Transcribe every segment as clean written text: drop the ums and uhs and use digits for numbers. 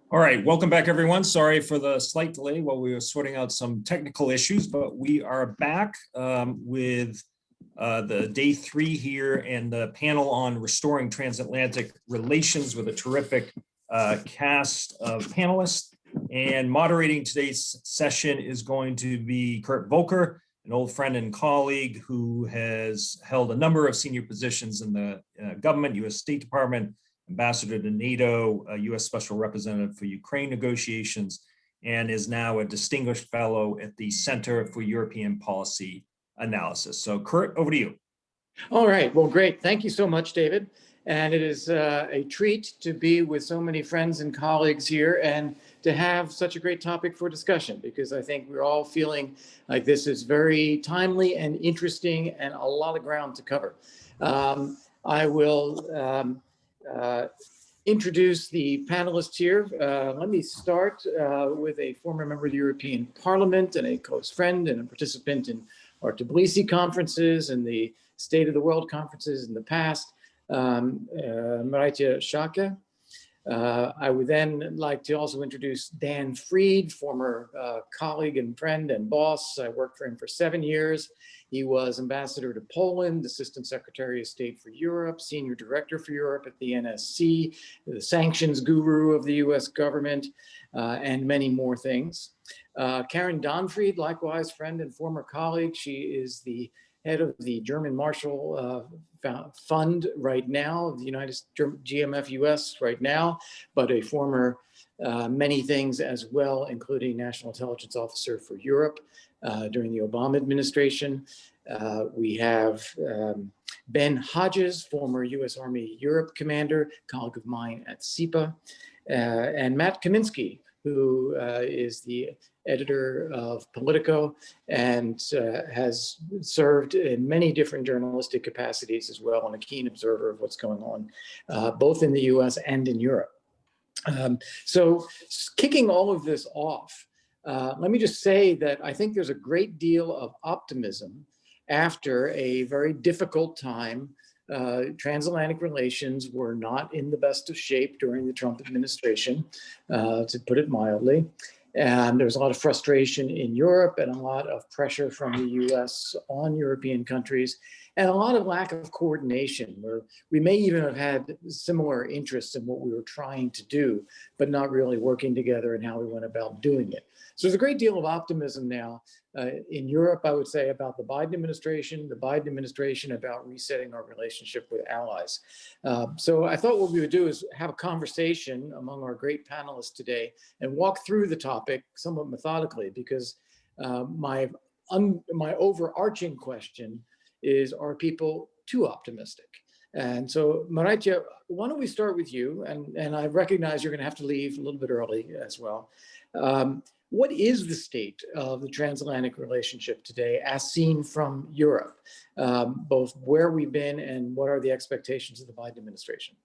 All right, welcome back, everyone. Sorry for the slight delay while we were sorting out some technical issues, but we are back with the day 3 here and the panel on restoring transatlantic relations with a terrific cast of panelists. And moderating today's session is going to be Kurt Volker, an old friend and colleague who has held a number of senior positions in the government, U.S. State Department, ambassador to NATO, a U.S. Special Representative for Ukraine negotiations, and is now a distinguished fellow at the Center for European Policy Analysis. So Kurt, over to you. All right, well, great. Thank you so much, David. And it is a treat to be with so many friends and colleagues here and to have such a great topic for discussion, because I think we're all feeling like this is very timely and interesting and a lot of ground to cover. I will introduce the panelists here. Let me start with a former member of the European Parliament and a close friend and a participant in our Tbilisi conferences and the State of the World conferences in the past, Maritje Schaake. I would then like to also introduce Dan Fried, former colleague and friend and boss. I worked for him for 7 years. He was ambassador to Poland, Assistant Secretary of State for Europe, Senior Director for Europe at the NSC, the sanctions guru of the US government, and many more things. Karen Donfried, likewise friend and former colleague. She is the head of the German Marshall Fund right now, the GMF US right now, but a former many things as well, including National Intelligence Officer for Europe during the Obama administration. We have Ben Hodges, former US Army Europe commander, colleague of mine at SIPA, and Matt Kaminsky, who is the editor of Politico and has served in many different journalistic capacities as well, and a keen observer of what's going on, both in the US and in Europe. So kicking all of this off, let me just say that I think there's a great deal of optimism after a very difficult time. Transatlantic relations were not in the best of shape during the Trump administration, to put it mildly. And there was a lot of frustration in Europe and a lot of pressure from the US on European countries, and a lot of lack of coordination, where we may even have had similar interests in what we were trying to do, but not really working together in how we went about doing it. So there's a great deal of optimism now in Europe, I would say, about the Biden administration about resetting our relationship with allies. So I thought what we would do is have a conversation among our great panelists today and walk through the topic somewhat methodically, because my overarching question is, are people too optimistic? And so, Maritje, why don't we start with you? And I recognize you're going to have to leave a little bit early as well. What is the state of the transatlantic relationship today as seen from Europe, both where we've been and what are the expectations of the Biden administration?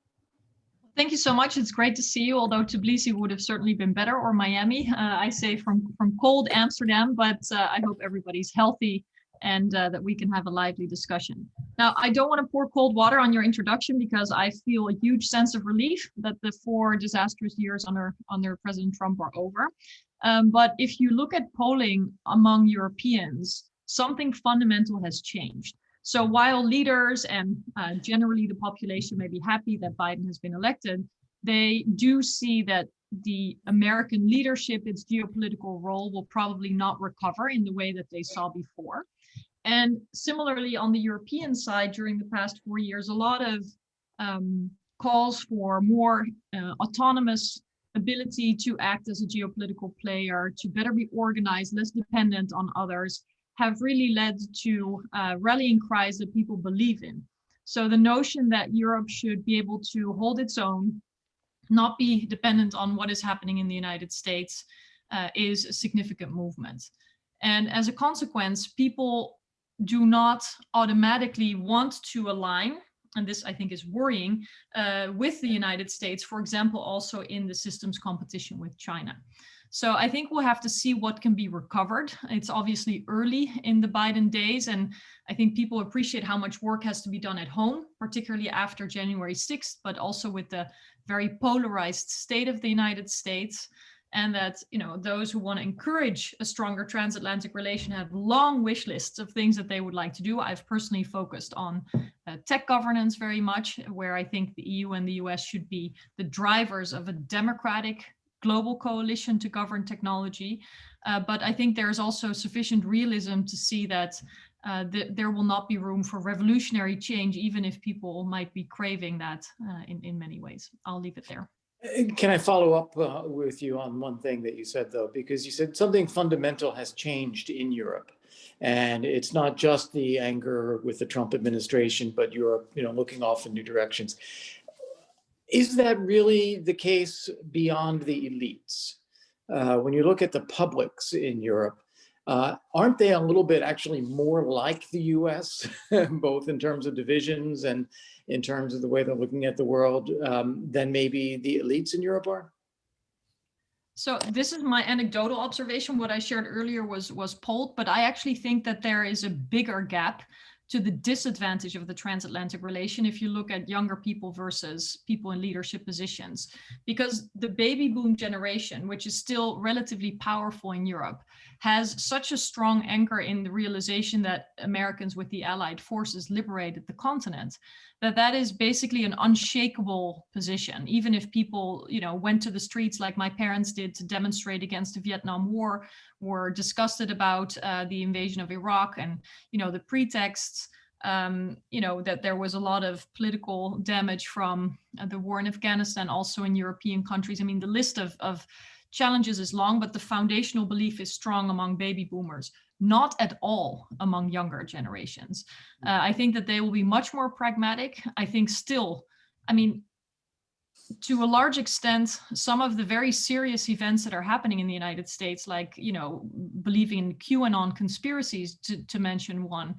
Thank you so much. It's great to see you, although Tbilisi would have certainly been better, or Miami, I say from cold Amsterdam, but I hope everybody's healthy and that we can have a lively discussion. Now, I don't want to pour cold water on your introduction, because I feel a huge sense of relief that the 4 disastrous years under President Trump are over. But if you look at polling among Europeans, something fundamental has changed. So while leaders and generally the population may be happy that Biden has been elected, they do see that the American leadership, its geopolitical role, will probably not recover in the way that they saw before. And similarly, on the European side, during the past 4 years, a lot of calls for more autonomous ability to act as a geopolitical player, to better be organized, less dependent on others, have really led to rallying cries that people believe in. So the notion that Europe should be able to hold its own, not be dependent on what is happening in the United States, is a significant movement. And as a consequence, people do not automatically want to align and this I think is worrying, with the United States, for example, also in the systems competition with China. So I think we'll have to see what can be recovered. It's obviously early in the Biden days, and I think people appreciate how much work has to be done at home, particularly after January 6th, but also with the very polarized state of the United States. And that, you know, those who want to encourage a stronger transatlantic relation have long wish lists of things that they would like to do. I've personally focused on tech governance very much, where I think the EU and the US should be the drivers of a democratic global coalition to govern technology. But I think there's also sufficient realism to see that there will not be room for revolutionary change, even if people might be craving that in many ways. I'll leave it there. Can I follow up with you on one thing that you said, though? Because you said something fundamental has changed in Europe. And it's not just the anger with the Trump administration, but Europe, you know, looking off in new directions. Is that really the case beyond the elites? When you look at the publics in Europe, aren't they a little bit actually more like the US, both in terms of divisions and in terms of the way they're looking at the world, than maybe the elites in Europe are? So this is my anecdotal observation. What I shared earlier was polled, but I actually think that there is a bigger gap to the disadvantage of the transatlantic relation if you look at younger people versus people in leadership positions. Because the baby boom generation, which is still relatively powerful in Europe, has such a strong anchor in the realization that Americans with the Allied forces liberated the continent, that is basically an unshakable position. Even if people, you know, went to the streets like my parents did to demonstrate against the Vietnam War, were disgusted about the invasion of Iraq and, you know, the pretexts, you know, that there was a lot of political damage from the war in Afghanistan, also in European countries. I mean, the list of challenges is long, but the foundational belief is strong among baby boomers, not at all among younger generations. I think that they will be much more pragmatic. I think still, I mean, to a large extent, some of the very serious events that are happening in the United States, like, you know, believing in QAnon conspiracies, to mention one,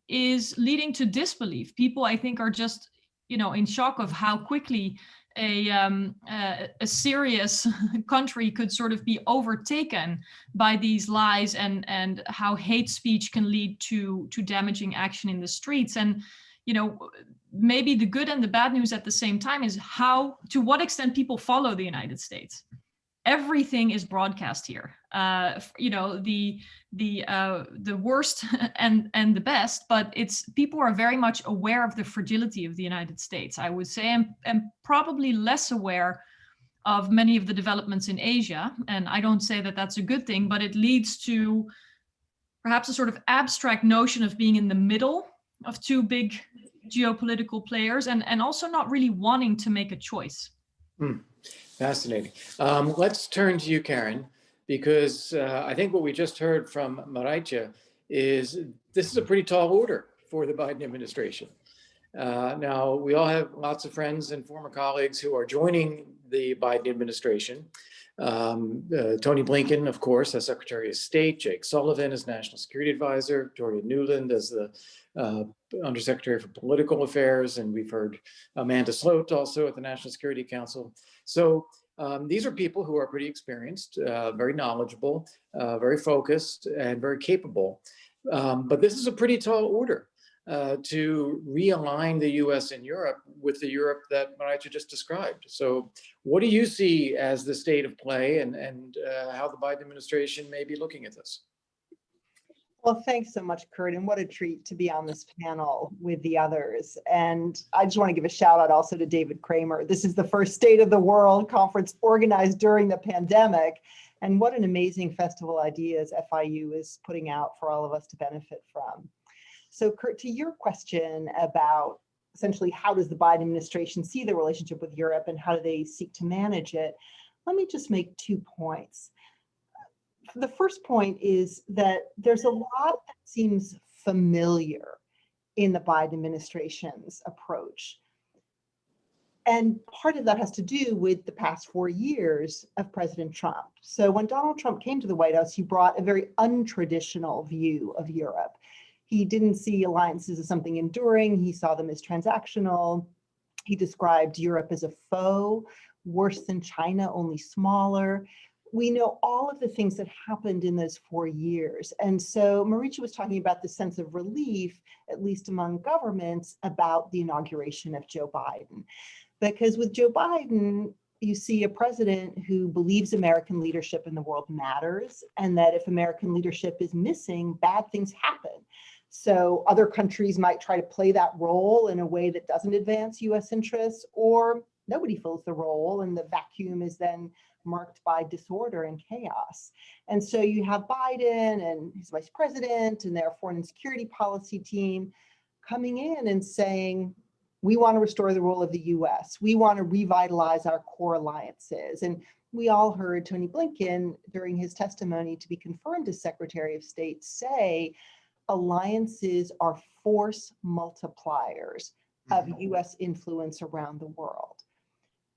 is leading to disbelief. People, I think, are just, you know, in shock of how quickly a serious country could sort of be overtaken by these lies, and how hate speech can lead to damaging action in the streets. And, you know, maybe the good and the bad news at the same time is to what extent people follow the United States. Everything is broadcast here. You know, the worst and the best, but people are very much aware of the fragility of the United States, I would say, and probably less aware of many of the developments in Asia. And I don't say that that's a good thing, but it leads to perhaps a sort of abstract notion of being in the middle of two big geopolitical players, and also not really wanting to make a choice. Fascinating. Let's turn to you, Karen, because I think what we just heard from Marijtje is this is a pretty tall order for the Biden administration. Now, we all have lots of friends and former colleagues who are joining the Biden administration. Tony Blinken, of course, as Secretary of State, Jake Sullivan as National Security Advisor, Victoria Nuland as the Undersecretary for Political Affairs, and we've heard Amanda Sloat also at the National Security Council. So these are people who are pretty experienced, very knowledgeable, very focused, and very capable. But this is a pretty tall order to realign the US and Europe with the Europe that Marijtje just described. So what do you see as the state of play, and how the Biden administration may be looking at this? Well, thanks so much, Kurt, and what a treat to be on this panel with the others. And I just want to give a shout out also to David Kramer. This is the first State of the World conference organized during the pandemic. And what an amazing festival ideas FIU is putting out for all of us to benefit from. So Kurt, to your question about essentially how does the Biden administration see the relationship with Europe and how do they seek to manage it, let me just make 2 points. The first point is that there's a lot that seems familiar in the Biden administration's approach. And part of that has to do with the past 4 years of President Trump. So when Donald Trump came to the White House, he brought a very untraditional view of Europe. He didn't see alliances as something enduring. He saw them as transactional. He described Europe as a foe, worse than China, only smaller. We know all of the things that happened in those 4 years. And so Maricha was talking about the sense of relief, at least among governments, about the inauguration of Joe Biden. Because with Joe Biden, you see a president who believes American leadership in the world matters, and that if American leadership is missing, bad things happen. So other countries might try to play that role in a way that doesn't advance US interests, or nobody fills the role and the vacuum is then marked by disorder and chaos. And so you have Biden and his vice president and their foreign and security policy team coming in and saying, we want to restore the role of the US. We want to revitalize our core alliances. And we all heard Tony Blinken during his testimony to be confirmed as Secretary of State say, alliances are force multipliers of US influence around the world.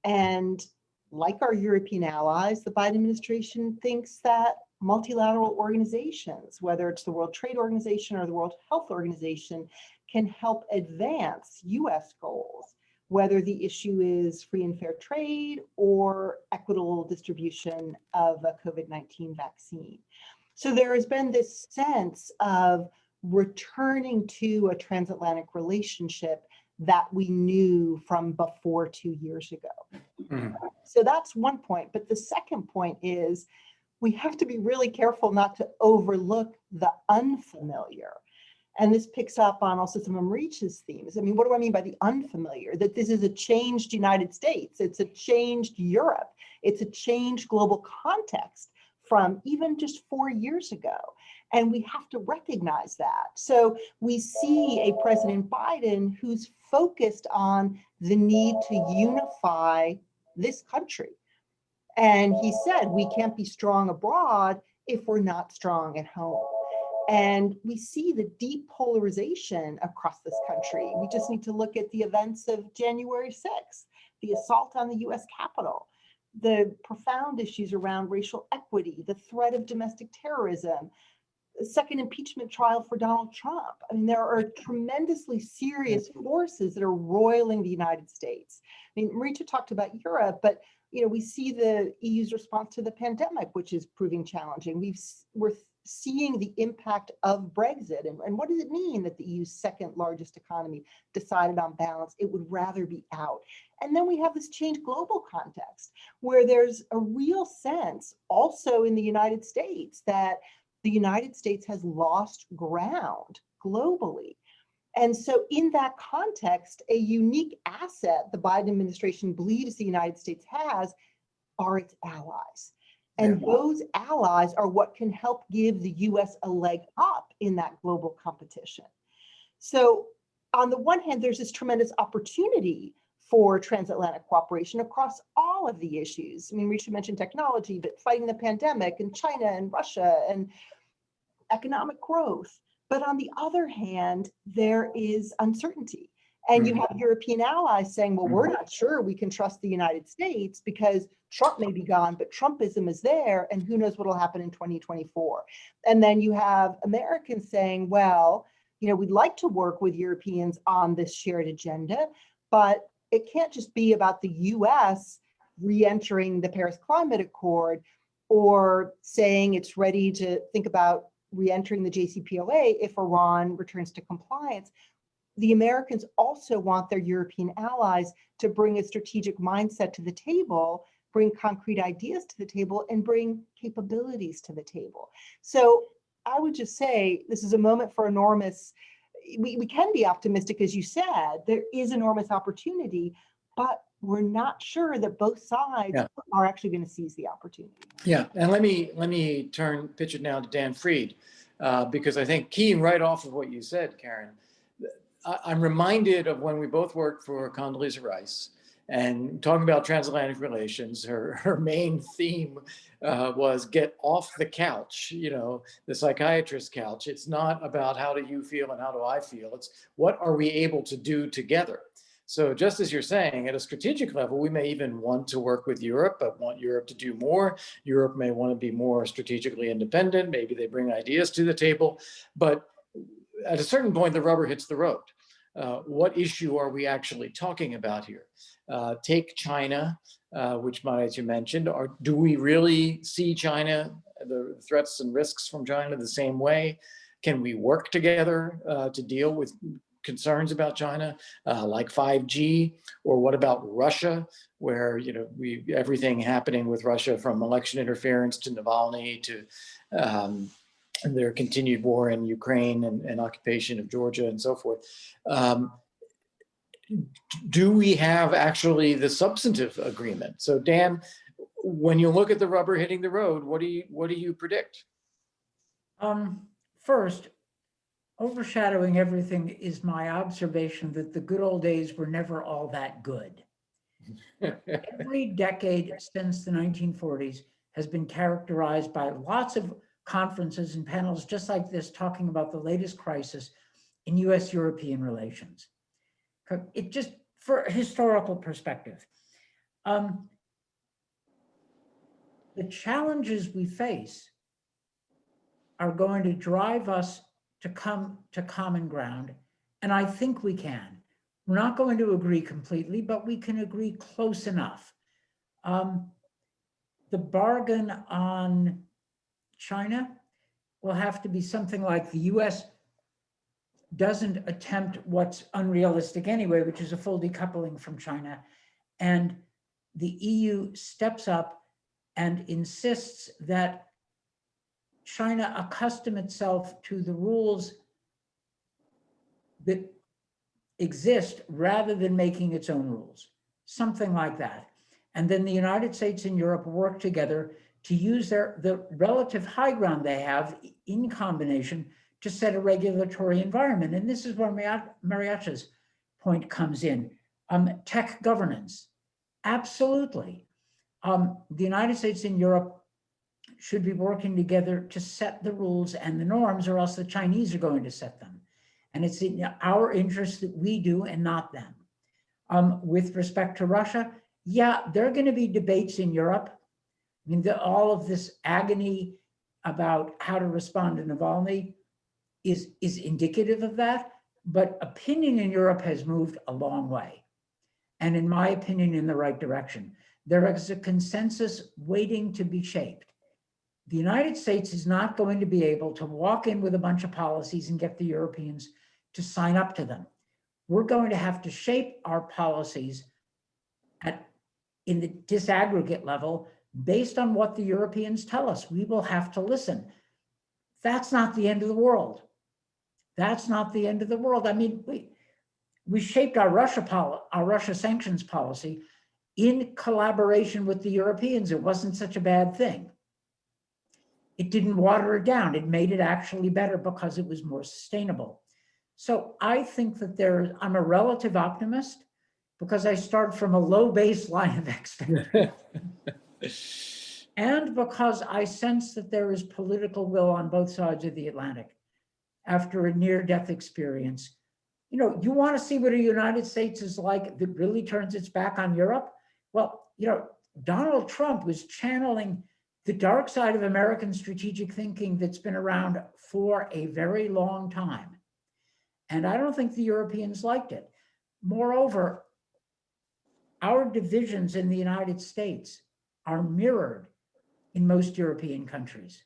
And like our European allies, the Biden administration thinks that multilateral organizations, whether it's the World Trade Organization or the World Health Organization, can help advance US goals, whether the issue is free and fair trade or equitable distribution of a COVID-19 vaccine. So there has been this sense of returning to a transatlantic relationship that we knew from before 2 years ago. So that's one point. But the second point is we have to be really careful not to overlook the unfamiliar. And this picks up on also some of Maricha's themes. I mean, what do I mean by the unfamiliar? That this is a changed United States. It's a changed Europe. It's a changed global context from even just 4 years ago. And we have to recognize that. So we see a President Biden who's focused on the need to unify this country. And he said, we can't be strong abroad if we're not strong at home. And we see the deep polarization across this country. We just need to look at the events of January 6th, the assault on the US Capitol, the profound issues around racial equity, the threat of domestic terrorism, the second impeachment trial for Donald Trump. I mean, there are tremendously serious forces that are roiling the United States. I mean, Maricha talked about Europe, but we see the EU's response to the pandemic, which is proving challenging. We're seeing the impact of Brexit. And what does it mean that the EU's second largest economy decided on balance it would rather be out? And then we have this changed global context where there's a real sense also in the United States that the United States has lost ground globally. And so in that context, a unique asset the Biden administration believes the United States has are its allies. And those allies are what can help give the US a leg up in that global competition. So on the one hand, there's this tremendous opportunity for transatlantic cooperation across all of the issues. I mean, Risha mentioned technology, but fighting the pandemic and China and Russia and economic growth. But on the other hand, there is uncertainty. And you have European allies saying, well, we're not sure we can trust the United States because Trump may be gone, but Trumpism is there, and who knows what will happen in 2024. And then you have Americans saying, well, we'd like to work with Europeans on this shared agenda, but it can't just be about the US re-entering the Paris Climate Accord or saying it's ready to think about re-entering the JCPOA if Iran returns to compliance. The Americans also want their European allies to bring a strategic mindset to the table, bring concrete ideas to the table, and bring capabilities to the table. So I would just say this is a moment for enormous, we can be optimistic, as you said, there is enormous opportunity, but we're not sure that both sides are actually going to seize the opportunity. Yeah, and let me pitch it now to Dan Fried, because I think keying right off of what you said, Karen, I'm reminded of when we both worked for Condoleezza Rice and talking about transatlantic relations. Her main theme was get off the couch, the psychiatrist's couch. It's not about how do you feel and how do I feel. It's what are we able to do together. So just as you're saying, at a strategic level, we may even want to work with Europe, but want Europe to do more. Europe may want to be more strategically independent. Maybe they bring ideas to the table. But at a certain point, the rubber hits the road. What issue are we actually talking about here? Take China, which, as you mentioned, do we really see China, the threats and risks from China the same way? Can we work together to deal with concerns about China, like 5G? Or what about Russia, where everything happening with Russia, from election interference to Navalny to their continued war in Ukraine and occupation of Georgia and so forth. Do we have actually the substantive agreement? So Dan, when you look at the rubber hitting the road, what do you predict? First, overshadowing everything is my observation that the good old days were never all that good. Every decade since the 1940s has been characterized by lots of conferences and panels just like this talking about the latest crisis in US-European relations. It just, for a historical perspective, the challenges we face are going to drive us to come to common ground, and I think we can. We're not going to agree completely, but we can agree close enough. The bargain on China will have to be something like the US doesn't attempt what's unrealistic anyway, which is a full decoupling from China. And the EU steps up and insists that China accustom itself to the rules that exist rather than making its own rules, something like that. And then the United States and Europe work together to use the relative high ground they have in combination to set a regulatory environment. And this is where Mariacha's point comes in. Tech governance, absolutely. The United States and Europe should be working together to set the rules and the norms, or else the Chinese are going to set them. And it's in our interest that we do and not them. With respect to Russia, yeah, there are going to be debates in Europe. I mean, all of this agony about how to respond to Navalny is indicative of that, but opinion in Europe has moved a long way. And in my opinion, in the right direction. There is a consensus waiting to be shaped. The United States is not going to be able to walk in with a bunch of policies and get the Europeans to sign up to them. We're going to have to shape our policies in the disaggregate level based on what the Europeans tell us. We will have to listen. That's not the end of the world. That's not the end of the world. I mean, we shaped our Russia sanctions policy in collaboration with the Europeans. It wasn't such a bad thing. It didn't water it down. It made it actually better because it was more sustainable. So I think that I'm a relative optimist because I start from a low baseline of expectation. And because I sense that there is political will on both sides of the Atlantic after a near-death experience. You know, you want to see what the United States is like that really turns its back on Europe? Well, you know, Donald Trump was channeling the dark side of American strategic thinking that's been around for a very long time. And I don't think the Europeans liked it. Moreover, our divisions in the United States are mirrored in most European countries.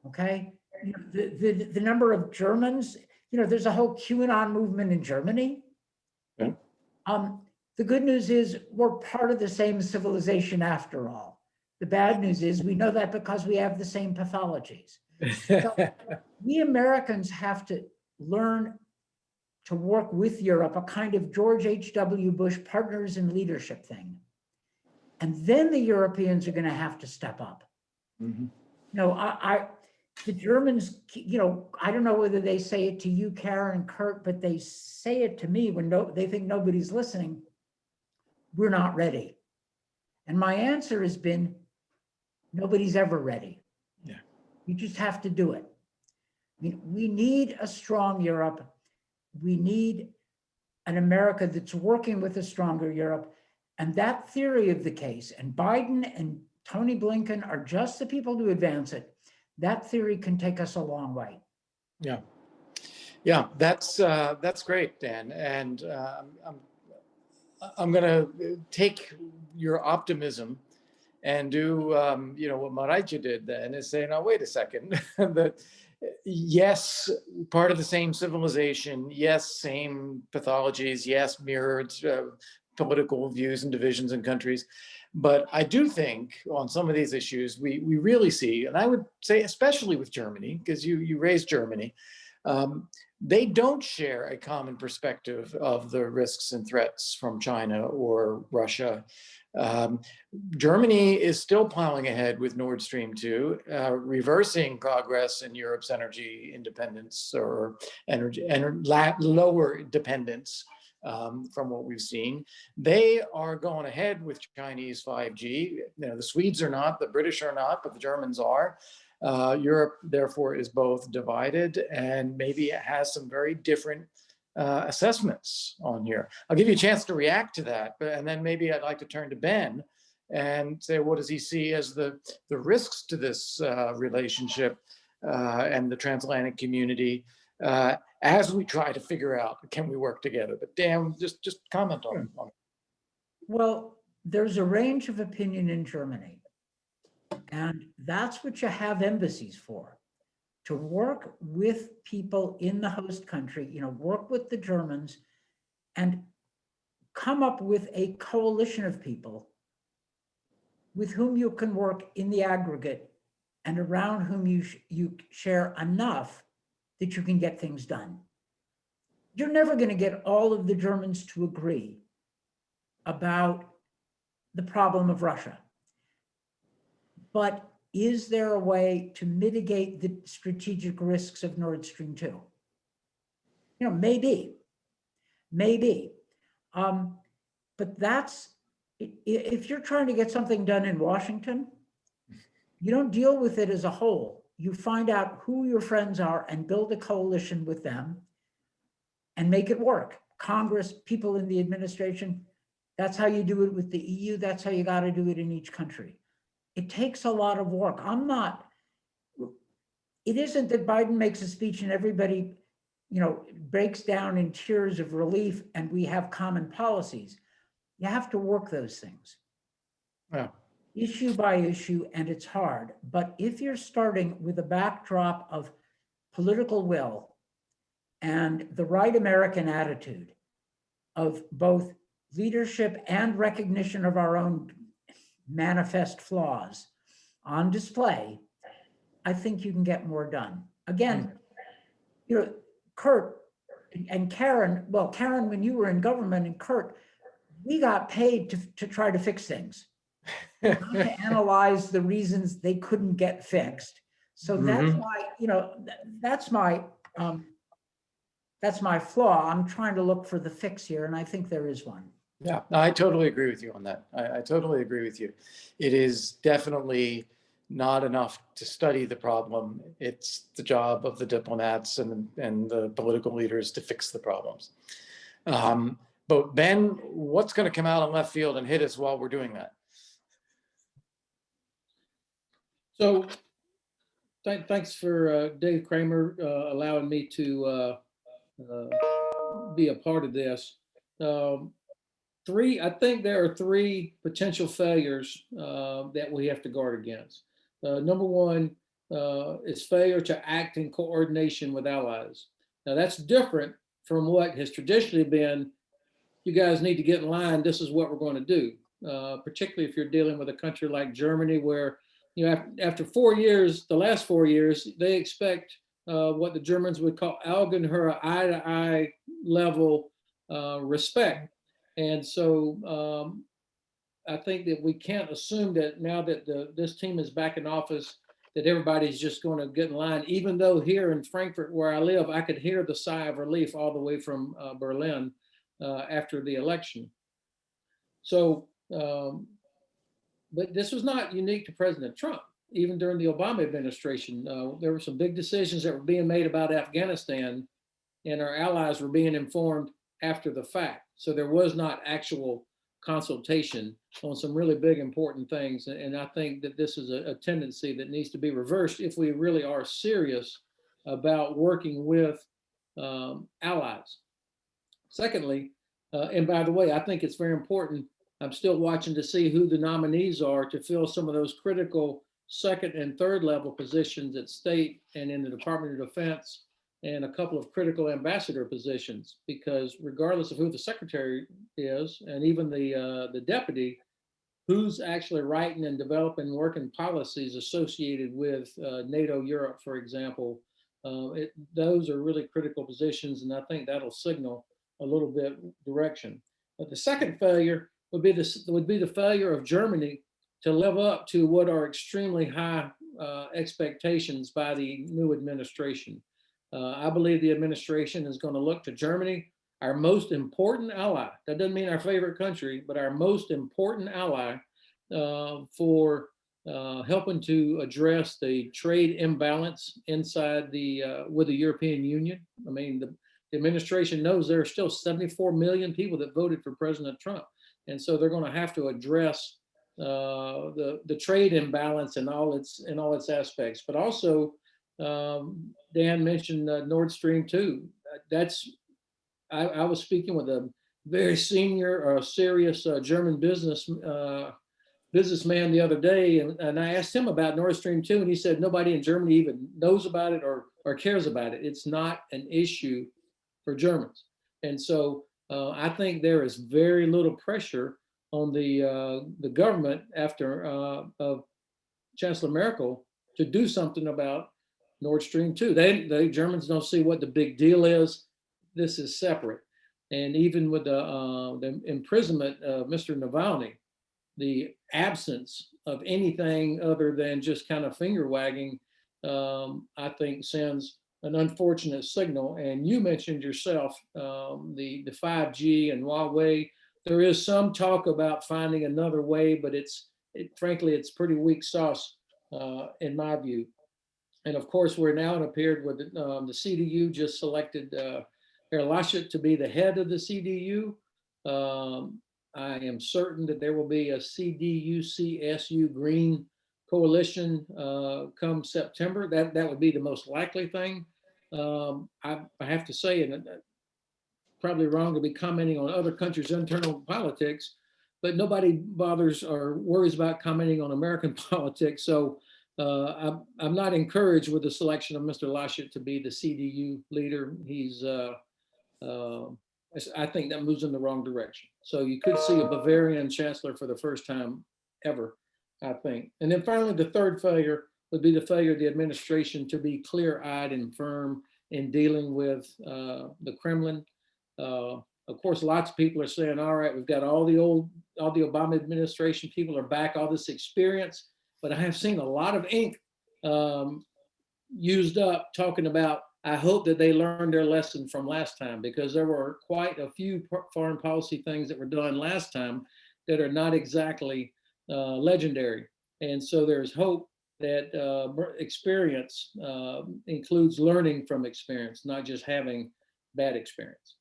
Okay? You know, the number of Germans, you know, there's a whole QAnon movement in Germany. Yeah. The good news is we're part of the same civilization after all. The bad news is we know that because we have the same pathologies. So we Americans have to learn to work with Europe, a kind of George H.W. Bush partners in leadership thing. And then the Europeans are going to have to step up. Mm-hmm. No, the Germans, you know, I don't know whether they say it to you, Karen and Kurt, but they say it to me when they think nobody's listening. We're not ready. And my answer has been, nobody's ever ready. Yeah. You just have to do it. I mean, we need a strong Europe. We need an America that's working with a stronger Europe. And that theory of the case, and Biden and Tony Blinken are just the people to advance it. That theory can take us a long way. Yeah. Yeah, that's great, Dan. And I'm going to take your optimism and do what Maraija did then, is say, no, wait a second, that yes, part of the same civilization, yes, same pathologies, yes, mirrored political views and divisions in countries. But I do think on some of these issues, we really see, and I would say especially with Germany, because you raised Germany, they don't share a common perspective of the risks and threats from China or Russia. Germany is still plowing ahead with Nord Stream 2, reversing progress in Europe's energy independence or lower dependence from what we've seen. They are going ahead with Chinese 5G. The Swedes are not, the British are not, but the Germans are. Europe, therefore, is both divided and maybe it has some very different assessments on here. I'll give you a chance to react to that, and then maybe I'd like to turn to Ben and say, what does he see as the risks to this relationship and the transatlantic community as we try to figure out, can we work together? But Dan, just comment on it. Well, there's a range of opinion in Germany. And that's what you have embassies for, to work with people in the host country, work with the Germans and come up with a coalition of people with whom you can work in the aggregate and around whom you share enough that you can get things done. You're never going to get all of the Germans to agree about the problem of Russia. But is there a way to mitigate the strategic risks of Nord Stream 2? Maybe. But that's, if you're trying to get something done in Washington, you don't deal with it as a whole. You find out who your friends are and build a coalition with them and make it work. Congress, people in the administration, that's how you do it with the EU. That's how you got to do it in each country. It takes a lot of work. It isn't that Biden makes a speech and everybody, breaks down in tears of relief and we have common policies. You have to work those things. Yeah. Issue by issue, and it's hard. But if you're starting with a backdrop of political will and the right American attitude of both leadership and recognition of our own manifest flaws on display, I think you can get more done. Again, Kurt and Karen, Karen, when you were in government, and Kurt, we got paid to try to fix things, not to analyze the reasons they couldn't get fixed. So that's why, that's my flaw. I'm trying to look for the fix here, and I think there is one. Yeah, I totally agree with you on that. I totally agree with you. It is definitely not enough to study the problem. It's the job of the diplomats and the political leaders to fix the problems. But Ben, what's going to come out in left field and hit us while we're doing that? So thanks for Dave Kramer allowing me to be a part of this. I think there are three potential failures that we have to guard against. Number one is failure to act in coordination with allies. Now that's different from what has traditionally been, you guys need to get in line, this is what we're going to do. Particularly if you're dealing with a country like Germany, where after 4 years, the last 4 years, they expect what the Germans would call Augenhöhe, eye-to-eye level respect. And so I think that we can't assume that now that this team is back in office, that everybody's just going to get in line, even though here in Frankfurt, where I live, I could hear the sigh of relief all the way from Berlin after the election. So, but this was not unique to President Trump. Even during the Obama administration, there were some big decisions that were being made about Afghanistan, and our allies were being informed after the fact. So there was not actual consultation on some really big important things. And I think that this is a tendency that needs to be reversed if we really are serious about working with allies. Secondly, and by the way, I think it's very important. I'm still watching to see who the nominees are to fill some of those critical second and third level positions at state and in the Department of Defense, and a couple of critical ambassador positions, because regardless of who the secretary is, and even the deputy, who's actually writing and developing working policies associated with NATO Europe, for example, those are really critical positions, and I think that'll signal a little bit direction. But the second failure would be the failure of Germany to live up to what are extremely high expectations by the new administration. I believe the administration is going to look to Germany, our most important ally. That doesn't mean our favorite country, but our most important ally for helping to address the trade imbalance inside with the European Union. I mean, the administration knows there are still 74 million people that voted for President Trump. And so they're going to have to address the trade imbalance in all its aspects. But also, Dan mentioned Nord Stream 2. I was speaking with a very senior, serious German businessman the other day, and I asked him about Nord Stream 2, and he said nobody in Germany even knows about it or cares about it. It's not an issue for Germans. And so I think there is very little pressure on the government after of Chancellor Merkel to do something about Nord Stream 2. The Germans don't see what the big deal is. This is separate. And even with the imprisonment of Mr. Navalny, the absence of anything other than just kind of finger wagging, I think sends an unfortunate signal. And you mentioned yourself the 5G and Huawei. There is some talk about finding another way, but frankly, it's pretty weak sauce in my view. And of course, we're now in a period where the CDU just selected Herr Laschet to be the head of the CDU. I am certain that there will be a CDU-CSU Green coalition come September. That would be the most likely thing. I have to say, and probably wrong to be commenting on other countries' internal politics, but nobody bothers or worries about commenting on American politics. So I'm not encouraged with the selection of Mr. Laschet to be the CDU leader. I think that moves in the wrong direction. So you could see a Bavarian chancellor for the first time ever, I think. And then finally, the third failure would be the failure of the administration to be clear-eyed and firm in dealing with the Kremlin. Of course, lots of people are saying, all right, we've got all the Obama administration people are back, all this experience, but I have seen a lot of ink used up talking about, I hope that they learned their lesson from last time, because there were quite a few foreign policy things that were done last time that are not exactly legendary. And so there's hope that experience includes learning from experience, not just having bad experience.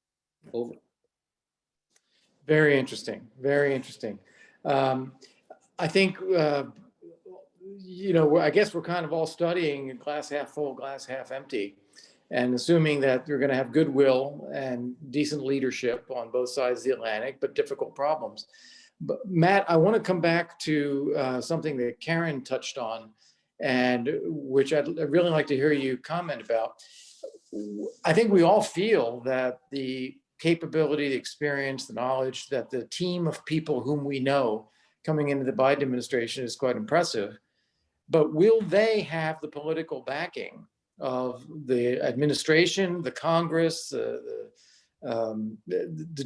Over. Very interesting. Very interesting. I think, I guess we're kind of all studying glass half full, glass half empty, and assuming that you're going to have goodwill and decent leadership on both sides of the Atlantic, but difficult problems. But Matt, I want to come back to something that Karen touched on, and which I'd really like to hear you comment about. I think we all feel that the capability, the experience, the knowledge that the team of people whom we know coming into the Biden administration is quite impressive. But will they have the political backing of the administration, the Congress, the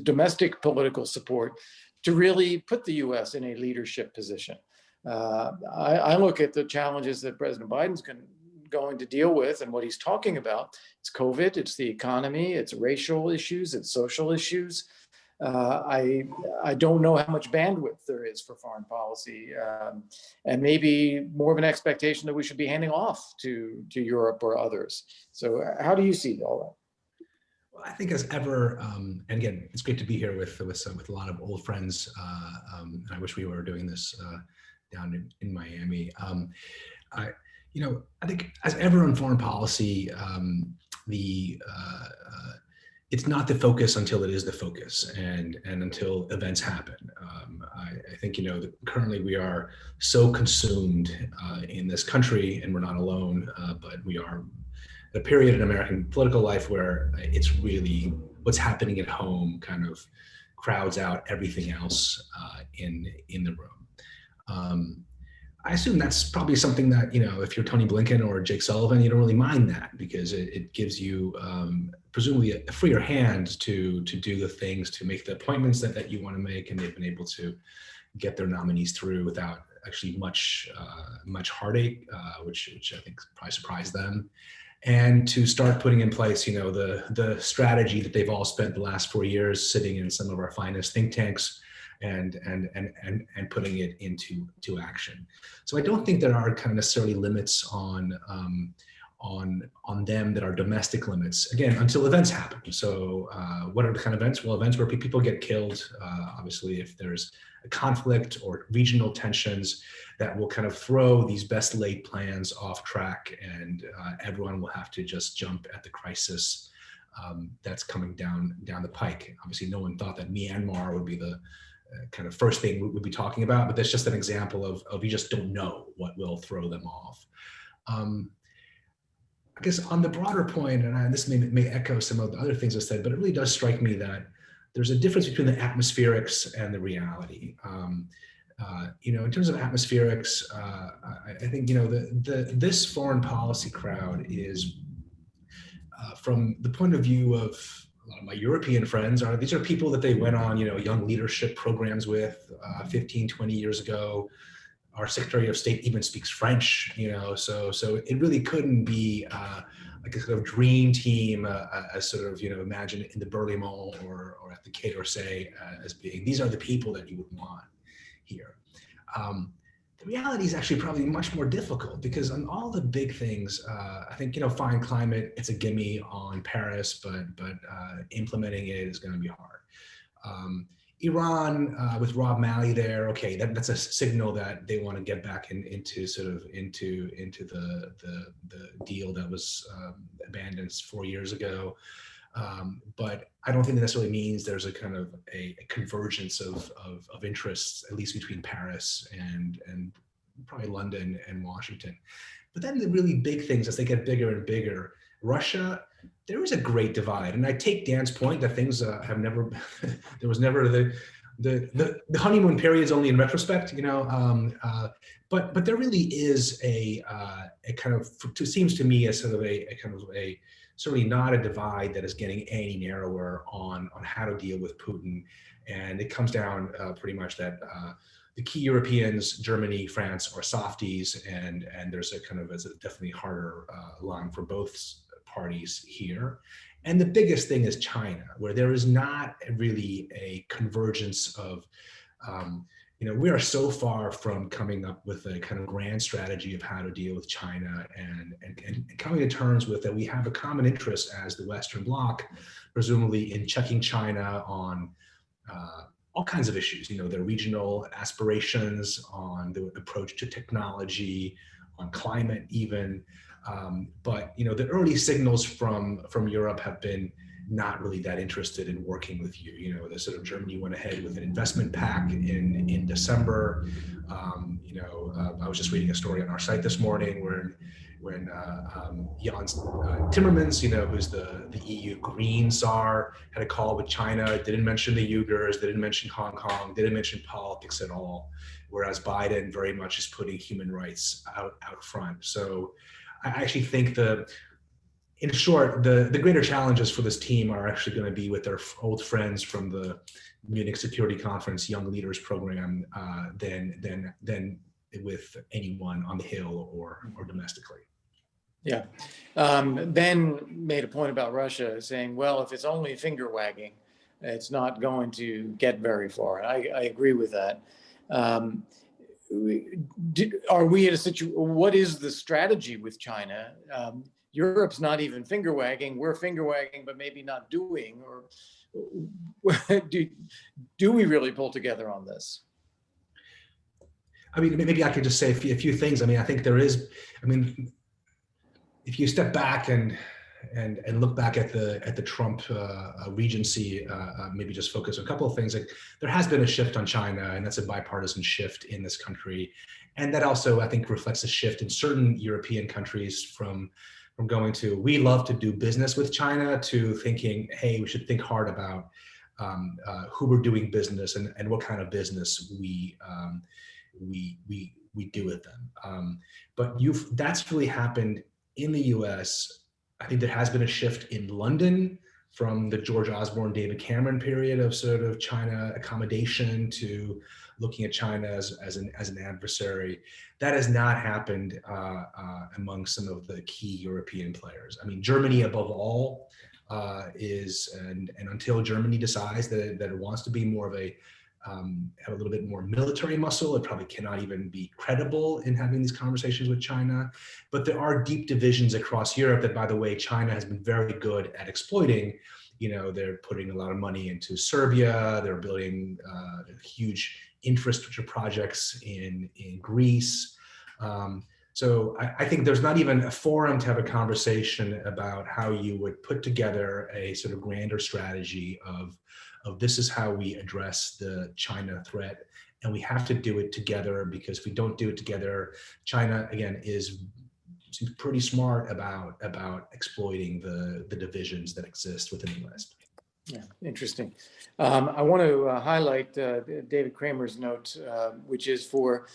domestic political support to really put the US in a leadership position? I look at the challenges that President Biden's going to deal with and what he's talking about. It's COVID, it's the economy, it's racial issues, it's social issues. I don't know how much bandwidth there is for foreign policy, and maybe more of an expectation that we should be handing off to Europe or others. So how do you see all that? Well, I think as ever, and again, it's great to be here with a lot of old friends. And I wish we were doing this down in Miami. I think as ever on foreign policy, it's not the focus until it is the focus, and until events happen. I think, currently we are so consumed in this country, and we're not alone, but we are at a period in American political life where it's really what's happening at home kind of crowds out everything else in the room. I assume that's probably something that, if you're Tony Blinken or Jake Sullivan, you don't really mind that, because it gives you presumably a freer hand to do the things, to make the appointments that you want to make, and they've been able to get their nominees through without actually much heartache, which I think probably surprised them. And to start putting in place, the strategy that they've all spent the last 4 years sitting in some of our finest think tanks and putting it into action. So I don't think there are kind of necessarily limits on them that are domestic limits, again, until events happen. So what are the kind of events? Well, events where people get killed, obviously, if there's a conflict or regional tensions that will kind of throw these best laid plans off track, and everyone will have to just jump at the crisis that's coming down the pike. Obviously, no one thought that Myanmar would be the kind of first thing we'd be talking about, but that's just an example of you just don't know what will throw them off. I guess on the broader point, and this may echo some of the other things I said, but it really does strike me that there's a difference between the atmospherics and the reality. In terms of atmospherics, I think, this foreign policy crowd is, from the point of view of a lot of my European friends, these are people that they went on, young leadership programs with 15, 20 years ago. Our Secretary of State even speaks French, so it really couldn't be like a sort of dream team, as sort of, imagine in the Berlaymont or at the Quai d'Orsay as being, these are the people that you would want here. The reality is actually probably much more difficult, because on all the big things, I think, fine, climate, it's a gimme on Paris, but implementing it is going to be hard. Iran, with Rob Malley there, okay, that's a signal that they want to get back into the deal that was abandoned 4 years ago. But I don't think that necessarily means there's a kind of a convergence of interests, at least between Paris and probably London and Washington. But then the really big things, as they get bigger and bigger, Russia, there is a great divide. And I take Dan's point that things have never, there was never the honeymoon period is only in retrospect, but there really is a kind of, it seems to me, as sort of a kind of a, certainly not a divide that is getting any narrower on how to deal with Putin. And it comes down pretty much that the key Europeans, Germany, France, are softies, and there's a kind of a definitely harder line for both parties here. And the biggest thing is China, where there is not really a convergence of, we are so far from coming up with a kind of grand strategy of how to deal with China and coming to terms with that we have a common interest as the Western Bloc, presumably in checking China on all kinds of issues, their regional aspirations, on the approach to technology, on climate even. But the early signals from Europe have been not really that interested in working with you. The sort of Germany went ahead with an investment pact in December. I was just reading a story on our site this morning when Jens Timmermans, who's the EU Green Czar, had a call with China, didn't mention the Uyghurs, didn't mention Hong Kong, didn't mention politics at all, whereas Biden very much is putting human rights out front. So I actually think in short, the greater challenges for this team are actually going to be with their old friends from the Munich Security Conference Young Leaders Program than with anyone on the Hill or domestically. Yeah. Ben made a point about Russia, saying, well, if it's only finger wagging, it's not going to get very far. And I agree with that. Are we in a situation? What is the strategy with China? Europe's not even finger wagging. We're finger wagging, but maybe not doing. Or do we really pull together on this? I mean, maybe I could just say a few things. I mean, I think there is. I mean, if you step back and and look back at the Trump regency, maybe just focus on a couple of things. Like, there has been a shift on China, and that's a bipartisan shift in this country, and that also, I think, reflects a shift in certain European countries from going to, we love to do business with China, to thinking, hey, we should think hard about who we're doing business and what kind of business we do with them. But that's really happened in the US. I think there has been a shift in London from the George Osborne, David Cameron period of sort of China accommodation to looking at China as an adversary. That has not happened among some of the key European players. I mean, Germany above all and until Germany decides that it wants to be more of have a little bit more military muscle, it probably cannot even be credible in having these conversations with China. But there are deep divisions across Europe that, by the way, China has been very good at exploiting. You know, they're putting a lot of money into Serbia. They're building huge infrastructure projects in Greece. So I think there's not even a forum to have a conversation about how you would put together a sort of grander strategy of this is how we address the China threat. And we have to do it together, because if we don't do it together, China, again, seems pretty smart about exploiting the divisions that exist within the West. Yeah, interesting. I want to highlight David Kramer's note, which is for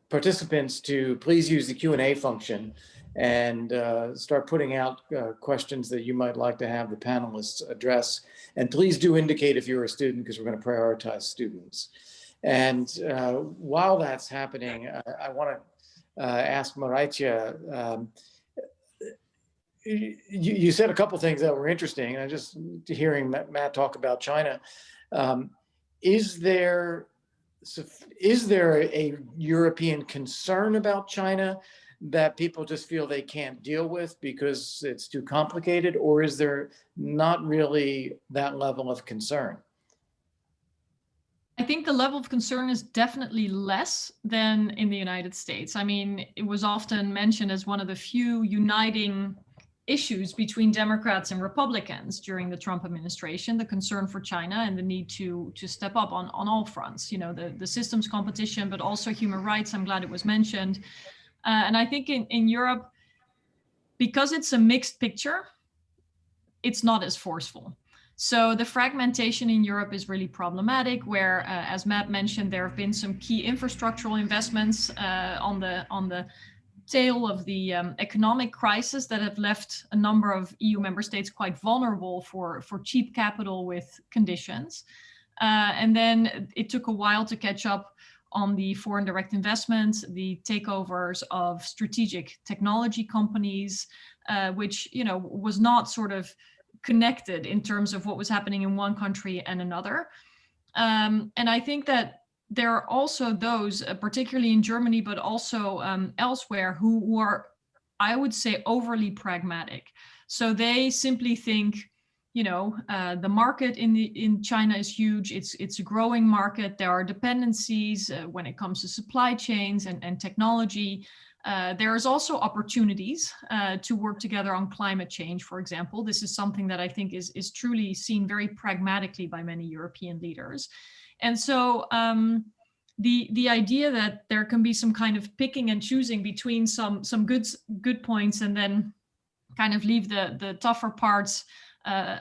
participants to please use the Q&A function and start putting out questions that you might like to have the panelists address. And please do indicate if you're a student, because we're going to prioritize students. And while that's happening, I want to ask Maraitia, you said a couple things that were interesting, and I just hearing Matt talk about China. Is there a European concern about China that people just feel they can't deal with because it's too complicated, or is there not really that level of concern? I think the level of concern is definitely less than in the United States. I mean, it was often mentioned as one of the few uniting issues between Democrats and Republicans during the Trump administration, the concern for China and the need to step up on all fronts, you know, the systems competition, but also human rights. I'm glad it was mentioned. And I think in Europe, because it's a mixed picture, it's not as forceful. So the fragmentation in Europe is really problematic, where, as Matt mentioned, there have been some key infrastructural investments on the tail of the economic crisis that have left a number of EU member states quite vulnerable for cheap capital with conditions. And then it took a while to catch up on the foreign direct investments, the takeovers of strategic technology companies, which, you know, was not sort of connected in terms of what was happening in one country and another. And I think that there are also those, particularly in Germany, but also elsewhere, who are, I would say, overly pragmatic. So they simply think, you know, the market in China is huge. It's a growing market. There are dependencies when it comes to supply chains and technology. There is also opportunities to work together on climate change, for example. This is something that I think is truly seen very pragmatically by many European leaders. And so the idea that there can be some kind of picking and choosing between some good points and then kind of leave the tougher parts,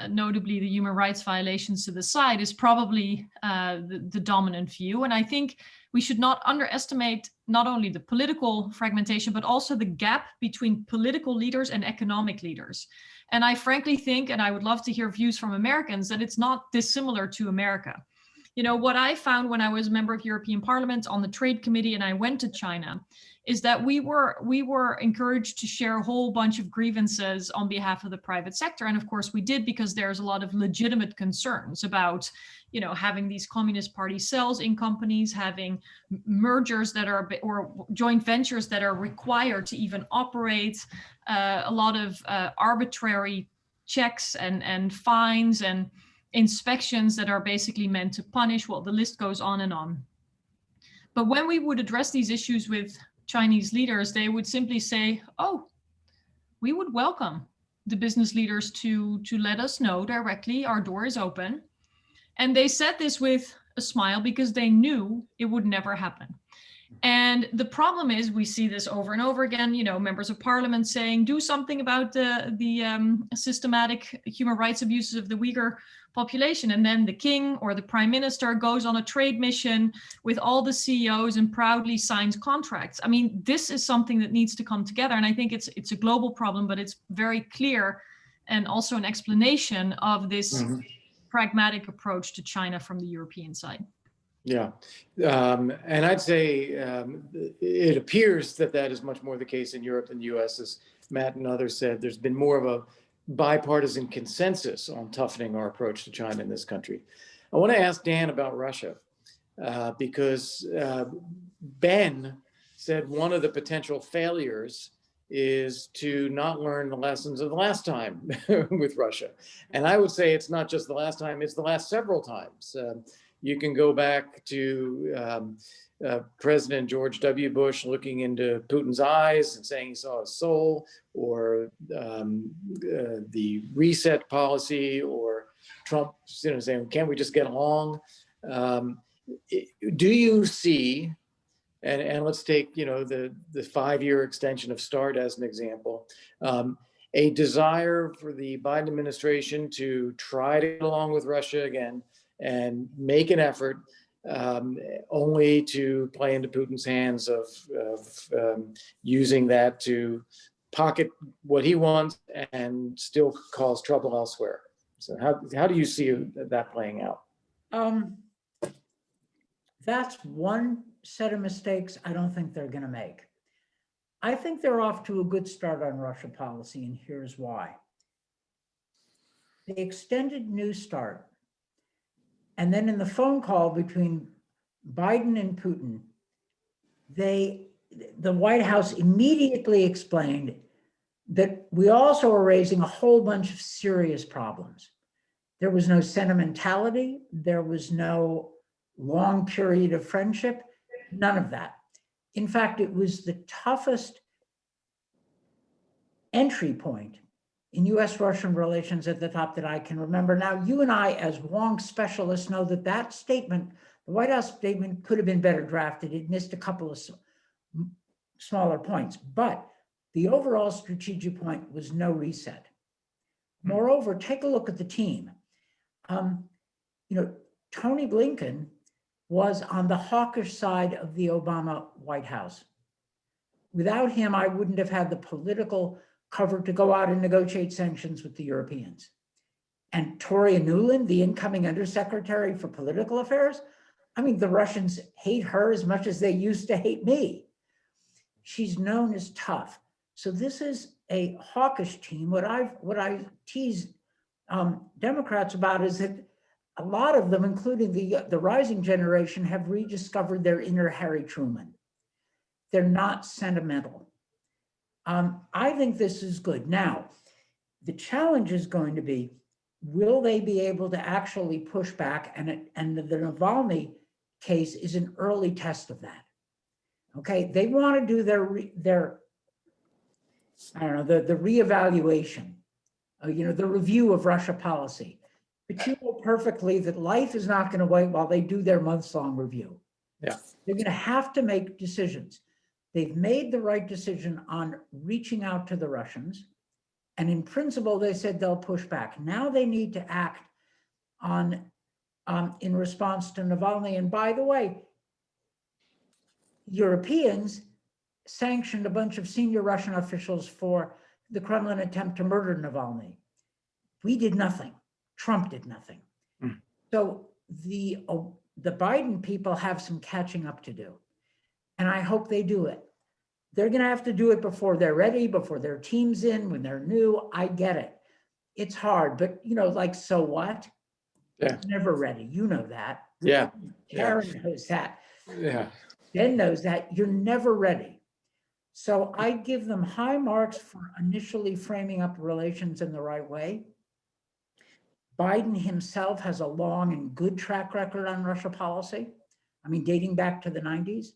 notably the human rights violations, to the side, is probably the dominant view. And I think we should not underestimate not only the political fragmentation, but also the gap between political leaders and economic leaders. And I frankly think, and I would love to hear views from Americans, that it's not dissimilar to America. You know, what I found when I was a member of European Parliament on the Trade Committee and I went to China is that we were encouraged to share a whole bunch of grievances on behalf of the private sector. And of course we did, because there's a lot of legitimate concerns about, you know, having these Communist Party cells in companies, having mergers that are, or joint ventures that are required to even operate, a lot of arbitrary checks and fines and inspections that are basically meant to punish. Well, the list goes on and on. But when we would address these issues with Chinese leaders, they would simply say, oh, we would welcome the business leaders to let us know directly. Our door is open. And they said this with a smile because they knew it would never happen. And the problem is, we see this over and over again, you know, members of parliament saying, do something about the systematic human rights abuses of the Uyghur population. And then the king or the prime minister goes on a trade mission with all the CEOs and proudly signs contracts. I mean, this is something that needs to come together. And I think it's a global problem, but it's very clear, and also an explanation of this pragmatic approach to China from the European side. Yeah, and I'd say it appears that that is much more the case in Europe than the US. As Matt and others said, there's been more of a bipartisan consensus on toughening our approach to China in this country. I want to ask Dan about Russia, because Ben said one of the potential failures is to not learn the lessons of the last time with Russia. And I would say it's not just the last time, it's the last several times. You can go back to President George W. Bush looking into Putin's eyes and saying he saw his soul, or the reset policy, or Trump, you know, saying, can't we just get along? Do you see, and let's take, you know, the 5-year extension of START as an example, a desire for the Biden administration to try to get along with Russia again and make an effort, only to play into Putin's hands of using that to pocket what he wants and still cause trouble elsewhere? So how do you see that playing out? That's one set of mistakes I don't think they're going to make. I think they're off to a good start on Russia policy, and here's why. They extended New START, and then in the phone call between Biden and Putin, the White House immediately explained that we also are raising a whole bunch of serious problems. There was no sentimentality. There was no long period of friendship, none of that. In fact, it was the toughest entry point in US-Russian relations at the top that I can remember. Now, you and I, as Wong specialists, know that that statement, the White House statement, could have been better drafted. It missed a couple of smaller points, but the overall strategic point was no reset. Moreover, take a look at the team. Tony Blinken was on the hawkish side of the Obama White House. Without him, I wouldn't have had the political cover to go out and negotiate sanctions with the Europeans. And Toria Nuland, the incoming undersecretary for political affairs, I mean, the Russians hate her as much as they used to hate me. She's known as tough. So this is a hawkish team. What I tease Democrats about is that a lot of them, including the rising generation, have rediscovered their inner Harry Truman. They're not sentimental. I think this is good. Now, the challenge is going to be, will they be able to actually push back? And the Navalny case is an early test of that. Okay, they want to do their I don't know, the reevaluation, the review of Russia policy. But you know perfectly that life is not going to wait while they do their months-long review. Yeah. They're going to have to make decisions. They've made the right decision on reaching out to the Russians. And in principle, they said they'll push back. Now they need to act on in response to Navalny. And by the way, Europeans sanctioned a bunch of senior Russian officials for the Kremlin attempt to murder Navalny. We did nothing. Trump did nothing. So the Biden people have some catching up to do. And I hope they do it. They're going to have to do it before they're ready, before their team's in, when they're new. I get it. It's hard, but so what? Yeah. It's never ready. You know that. Yeah. Karen knows that. Yeah. Ben knows that. You're never ready. So I give them high marks for initially framing up relations in the right way. Biden himself has a long and good track record on Russia policy. I mean, dating back to the 90s.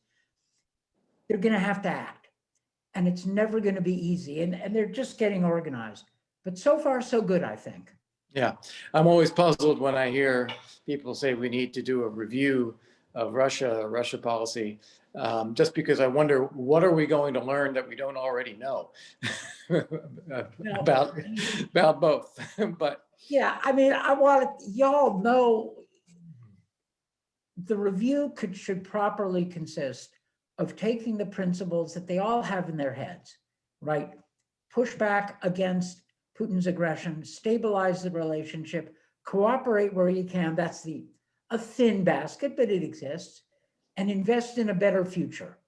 They're going to have to act. And it's never going to be easy. And they're just getting organized. But so far, so good, I think. Yeah, I'm always puzzled when I hear people say we need to do a review of Russia policy, just because I wonder, what are we going to learn that we don't already know about both? But Yeah, I mean, I want y'all know the review should properly consist of taking the principles that they all have in their heads, right? Push back against Putin's aggression, stabilize the relationship, cooperate where you can. That's a thin basket, but it exists, and invest in a better future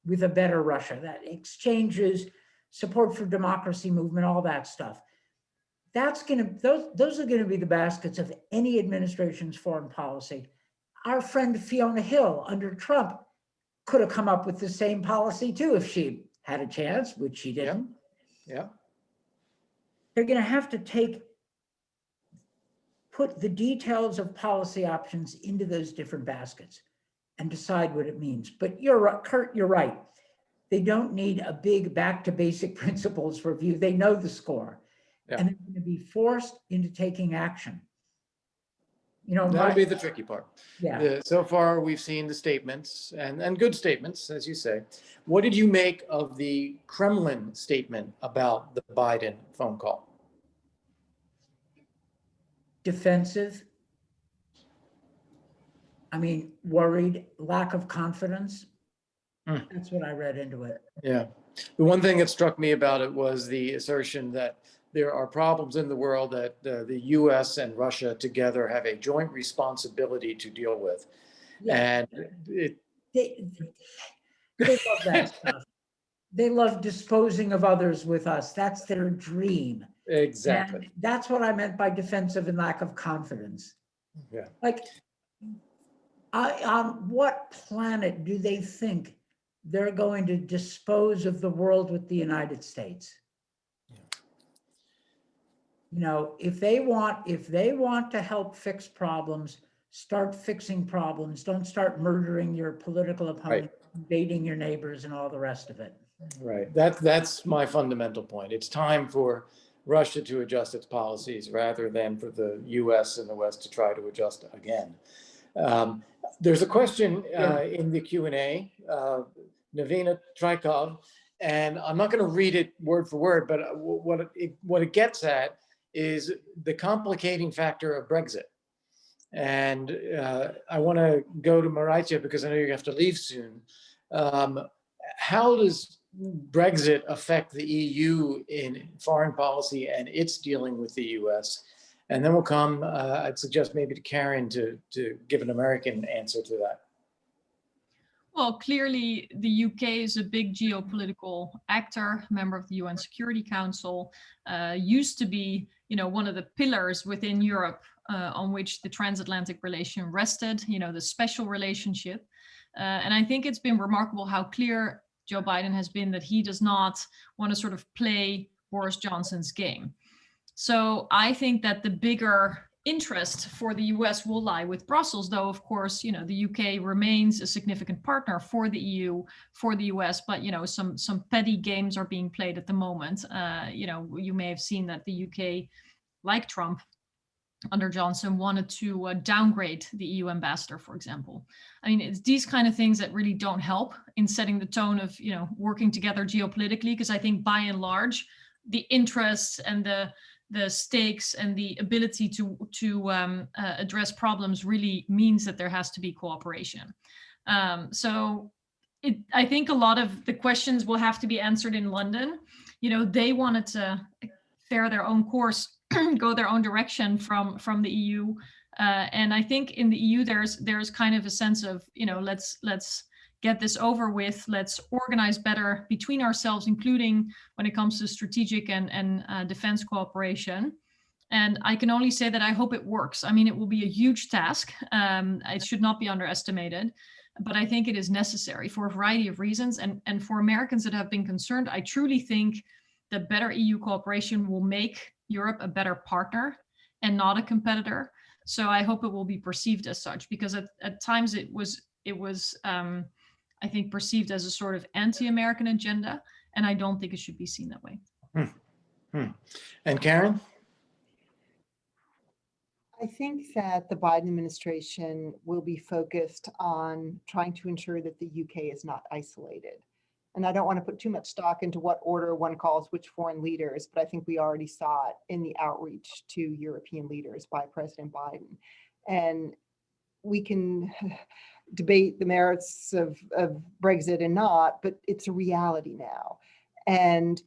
with a better Russia that exchanges support for democracy movement, all that stuff. Those are going to be the baskets of any administration's foreign policy. Our friend Fiona Hill under Trump could have come up with the same policy too if she had a chance, which she didn't. yeah, They're going to have to put the details of policy options into those different baskets and decide what it means. But you're right, Kurt, you're right. They don't need a big back to basic principles review. They know the score. Yeah. And they're going to be forced into taking action. You know, that'll be the tricky part. yeah. So far, we've seen the statements and good statements, as you say. What did you make of the Kremlin statement about the Biden phone call? Defensive. I mean, worried, lack of confidence. That's what I read into it. Yeah. The one thing that struck me about it was the assertion that there are problems in the world that the US and Russia together have a joint responsibility to deal with. Yeah. And They love that stuff. They love disposing of others with us. That's their dream. exactly. And that's what I meant by defensive and lack of confidence. Yeah. Like, on what planet do they think they're going to dispose of the world with the United States? You know, if they want to help fix problems, start fixing problems. Don't start murdering your political opponent, invading your neighbors, and all the rest of it. Right. That's my fundamental point. It's time for Russia to adjust its policies rather than for the US and the West to try to adjust again. There's a question in the Q&A, Navina Trykov, and I'm not going to read it word for word, but what it gets at is the complicating factor of Brexit. And I want to go to Maritja because I know you have to leave soon. How does Brexit affect the EU in foreign policy and its dealing with the US? And then we'll come, I'd suggest maybe to Karen to give an American answer to that. Well, clearly the UK is a big geopolitical actor, member of the UN Security Council, used to be, one of the pillars within Europe on which the transatlantic relation rested, the special relationship. And I think it's been remarkable how clear Joe Biden has been that he does not want to sort of play Boris Johnson's game. So I think that the bigger interest for the US will lie with Brussels, though, of course, the UK remains a significant partner for the EU, for the US, but, some petty games are being played at the moment. You may have seen that the UK, like Trump, under Johnson, wanted to downgrade the EU ambassador, for example. I mean, it's these kind of things that really don't help in setting the tone of, working together geopolitically, because I think by and large, the interests and the stakes and the ability to address problems really means that there has to be cooperation. I think a lot of the questions will have to be answered in London. They wanted to fare their own course, go their own direction from the EU. And I think in the EU, there's kind of a sense of, let's get this over with. Let's organize better between ourselves, including when it comes to strategic and defense cooperation. And I can only say that I hope it works. I mean, it will be a huge task. It should not be underestimated, but I think it is necessary for a variety of reasons. And for Americans that have been concerned, I truly think that better EU cooperation will make Europe a better partner and not a competitor. So I hope it will be perceived as such, because at times it was I think, perceived as a sort of anti-American agenda, and I don't think it should be seen that way. And Karen? I think that the Biden administration will be focused on trying to ensure that the UK is not isolated. And I don't want to put too much stock into what order one calls which foreign leaders, but I think we already saw it in the outreach to European leaders by President Biden. And we can debate the merits of Brexit and not, but it's a reality now. And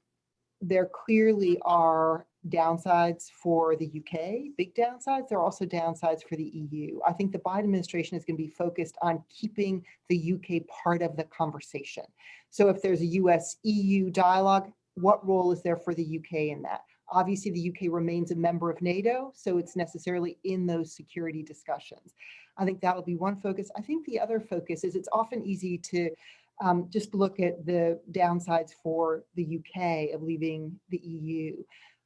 there clearly are downsides for the UK, big downsides. There are also downsides for the EU. I think the Biden administration is going to be focused on keeping the UK part of the conversation. So if there's a US-EU dialogue, what role is there for the UK in that? Obviously, the UK remains a member of NATO, so it's necessarily in those security discussions. I think that'll be one focus. I think the other focus is it's often easy to just look at the downsides for the UK of leaving the EU.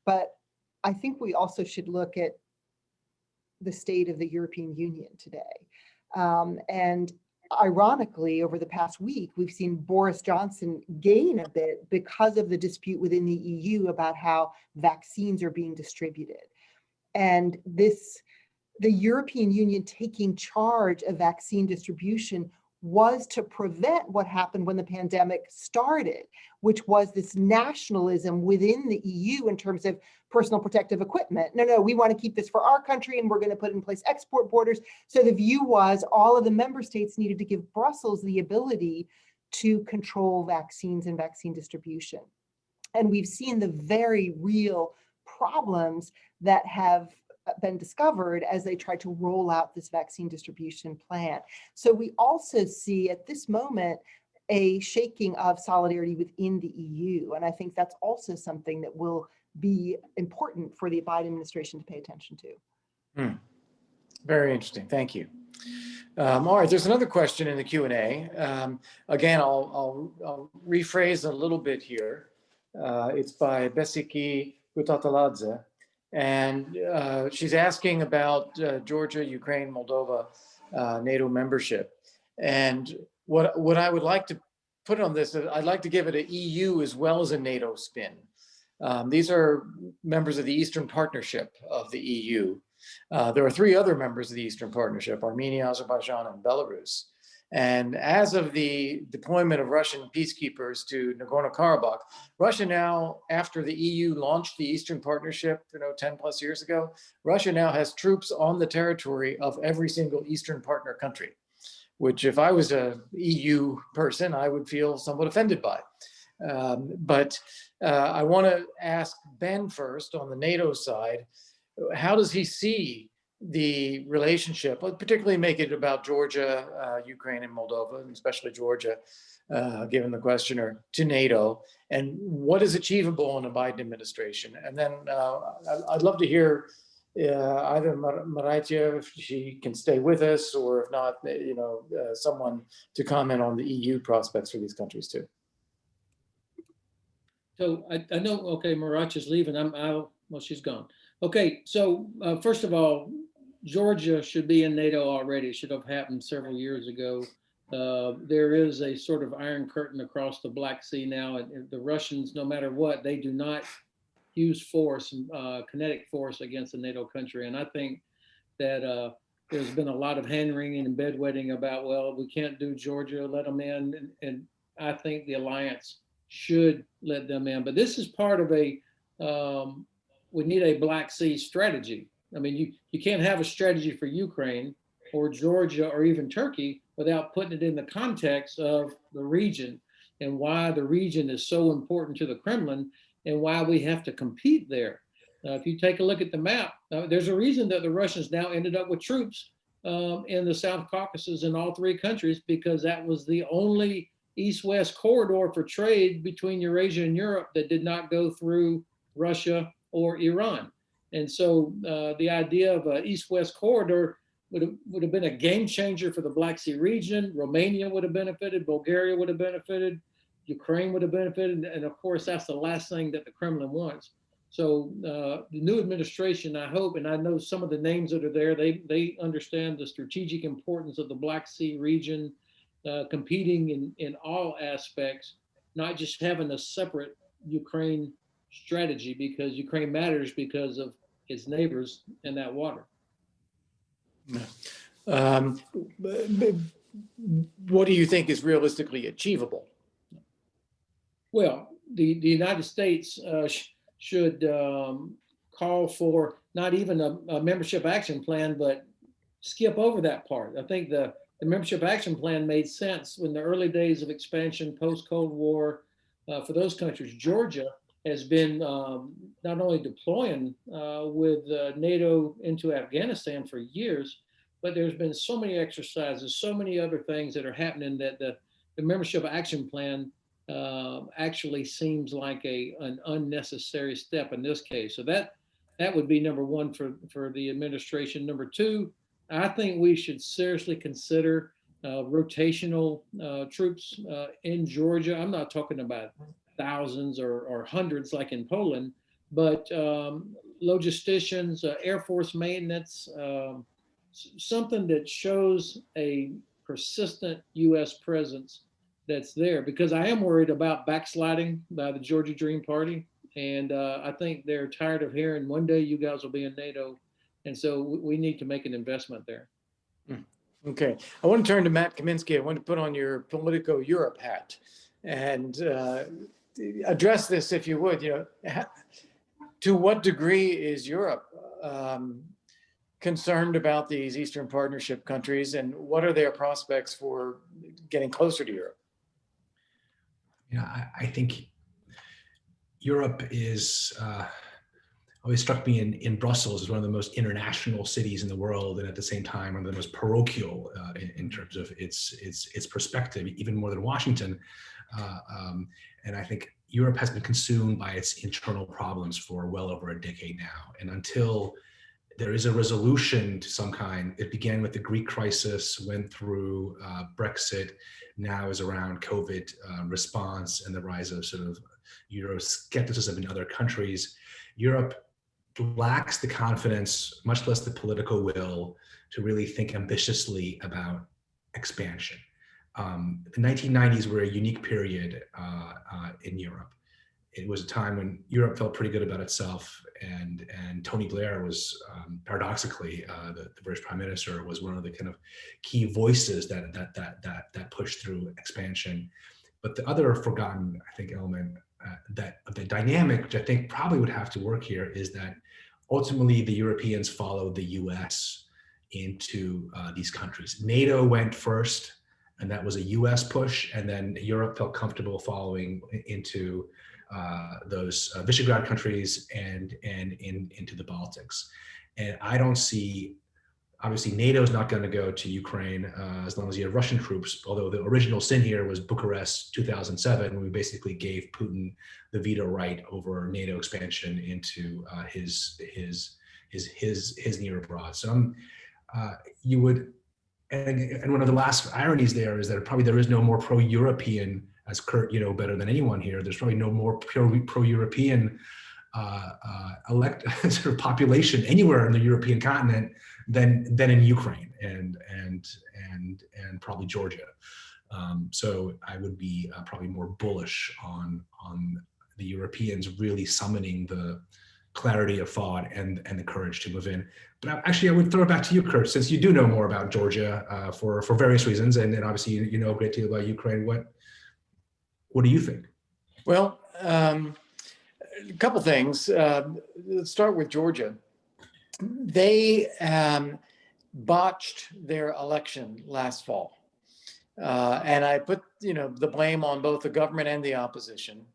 But I think we also should look at the state of the European Union today. And ironically, over the past week, we've seen Boris Johnson gain a bit because of the dispute within the EU about how vaccines are being distributed. And the European Union taking charge of vaccine distribution was to prevent what happened when the pandemic started, which was this nationalism within the EU in terms of personal protective equipment. No, we want to keep this for our country and we're going to put in place export borders. So the view was all of the member states needed to give Brussels the ability to control vaccines and vaccine distribution. And we've seen the very real problems that have been discovered as they try to roll out this vaccine distribution plan. So we also see at this moment a shaking of solidarity within the EU. And I think that's also something that will be important for the Biden administration to pay attention to. Very interesting. Thank you. All right, there's another question in the Q&A. Again, I'll rephrase a little bit here. It's by Besiki Gutataladze. And she's asking about Georgia, Ukraine, Moldova, NATO membership. And what I would like to put on this, I'd like to give it an EU as well as a NATO spin. These are members of the Eastern Partnership of the EU. There are three other members of the Eastern Partnership, Armenia, Azerbaijan, and Belarus. And as of the deployment of Russian peacekeepers to Nagorno-Karabakh, Russia now, after the EU launched the Eastern Partnership, 10 plus years ago, Russia now has troops on the territory of every single Eastern partner country, which if I was a EU person, I would feel somewhat offended by. But I want to ask Ben first on the NATO side, how does he see the relationship, particularly make it about Georgia, Ukraine, and Moldova, and especially Georgia, given the questioner, to NATO, and what is achievable in the Biden administration? And then I'd love to hear either Maraitia, if she can stay with us, or if not, someone to comment on the EU prospects for these countries too. So I know, okay, Maraicha's leaving. Well, she's gone. Okay, so first of all, Georgia should be in NATO already. It should have happened several years ago. There is a sort of iron curtain across the Black Sea now. And the Russians, no matter what, they do not use force, kinetic force against a NATO country. And I think that there's been a lot of hand-wringing and bedwetting about, well, we can't do Georgia, let them in. And I think the alliance should let them in. But this is part of we need a Black Sea strategy. I mean, you can't have a strategy for Ukraine or Georgia or even Turkey without putting it in the context of the region and why the region is so important to the Kremlin and why we have to compete there. If you take a look at the map, there's a reason that the Russians now ended up with troops in the South Caucasus in all three countries, because that was the only east-west corridor for trade between Eurasia and Europe that did not go through Russia or Iran. And so the idea of an east-west corridor would have been a game changer for the Black Sea region. Romania would have benefited, Bulgaria would have benefited, Ukraine would have benefited, and of course that's the last thing that the Kremlin wants. So the new administration, I hope, and I know some of the names that are there, they understand the strategic importance of the Black Sea region, competing in all aspects, not just having a separate Ukraine strategy, because Ukraine matters because of its neighbors in that water. What do you think is realistically achievable? Well, the United States should call for not even a membership action plan, but skip over that part. I think the membership action plan made sense in the early days of expansion post-Cold War for those countries. Georgia has been not only deploying with NATO into Afghanistan for years, but there's been so many exercises, so many other things that are happening that the membership action plan actually seems like an unnecessary step in this case. So that would be number one for the administration. Number two, I think we should seriously consider rotational troops in Georgia. I'm not talking about thousands or hundreds like in Poland, but logisticians, Air Force maintenance, something that shows a persistent U.S. presence that's there, because I am worried about backsliding by the Georgia Dream Party. And I think they're tired of hearing one day you guys will be in NATO. And so we need to make an investment there. Okay, I want to turn to Matt Kaminsky. I want to put on your Politico Europe hat and address this, if you would. To what degree is Europe concerned about these Eastern Partnership countries, and what are their prospects for getting closer to Europe? I think Europe is always struck me in Brussels as one of the most international cities in the world, and at the same time one of the most parochial in terms of its perspective, even more than Washington. And I think Europe has been consumed by its internal problems for well over a decade now. And until there is a resolution to some kind, it began with the Greek crisis, went through Brexit, now is around COVID response and the rise of sort of Euroscepticism in other countries. Europe lacks the confidence, much less the political will, to really think ambitiously about expansion. The 1990s were a unique period in Europe. It was a time when Europe felt pretty good about itself, and Tony Blair was paradoxically the British Prime Minister, was one of the kind of key voices that pushed through expansion. But the other forgotten, I think, element that of the dynamic, which I think probably would have to work here, is that ultimately the Europeans followed the U.S. into these countries. NATO went first, and that was a U.S. push, and then Europe felt comfortable following into those Visegrad countries and into the Baltics. And I don't see, obviously NATO is not going to go to Ukraine as long as you have Russian troops, although the original sin here was Bucharest 2007, when we basically gave Putin the veto right over NATO expansion into his near abroad. So you would, and one of the last ironies there is that probably there is no more pro-European, as Kurt, you know better than anyone here, there's probably no more pro-European sort of population anywhere in the European continent than in Ukraine and probably Georgia. So I would be probably more bullish on the Europeans really summoning the clarity of thought and the courage to move in. But actually, I would throw it back to you, Kurt, since you do know more about Georgia for various reasons, and obviously you know a great deal about Ukraine. What do you think? Well, a couple things. Let's start with Georgia. They botched their election last fall. And I put the blame on both the government and the opposition,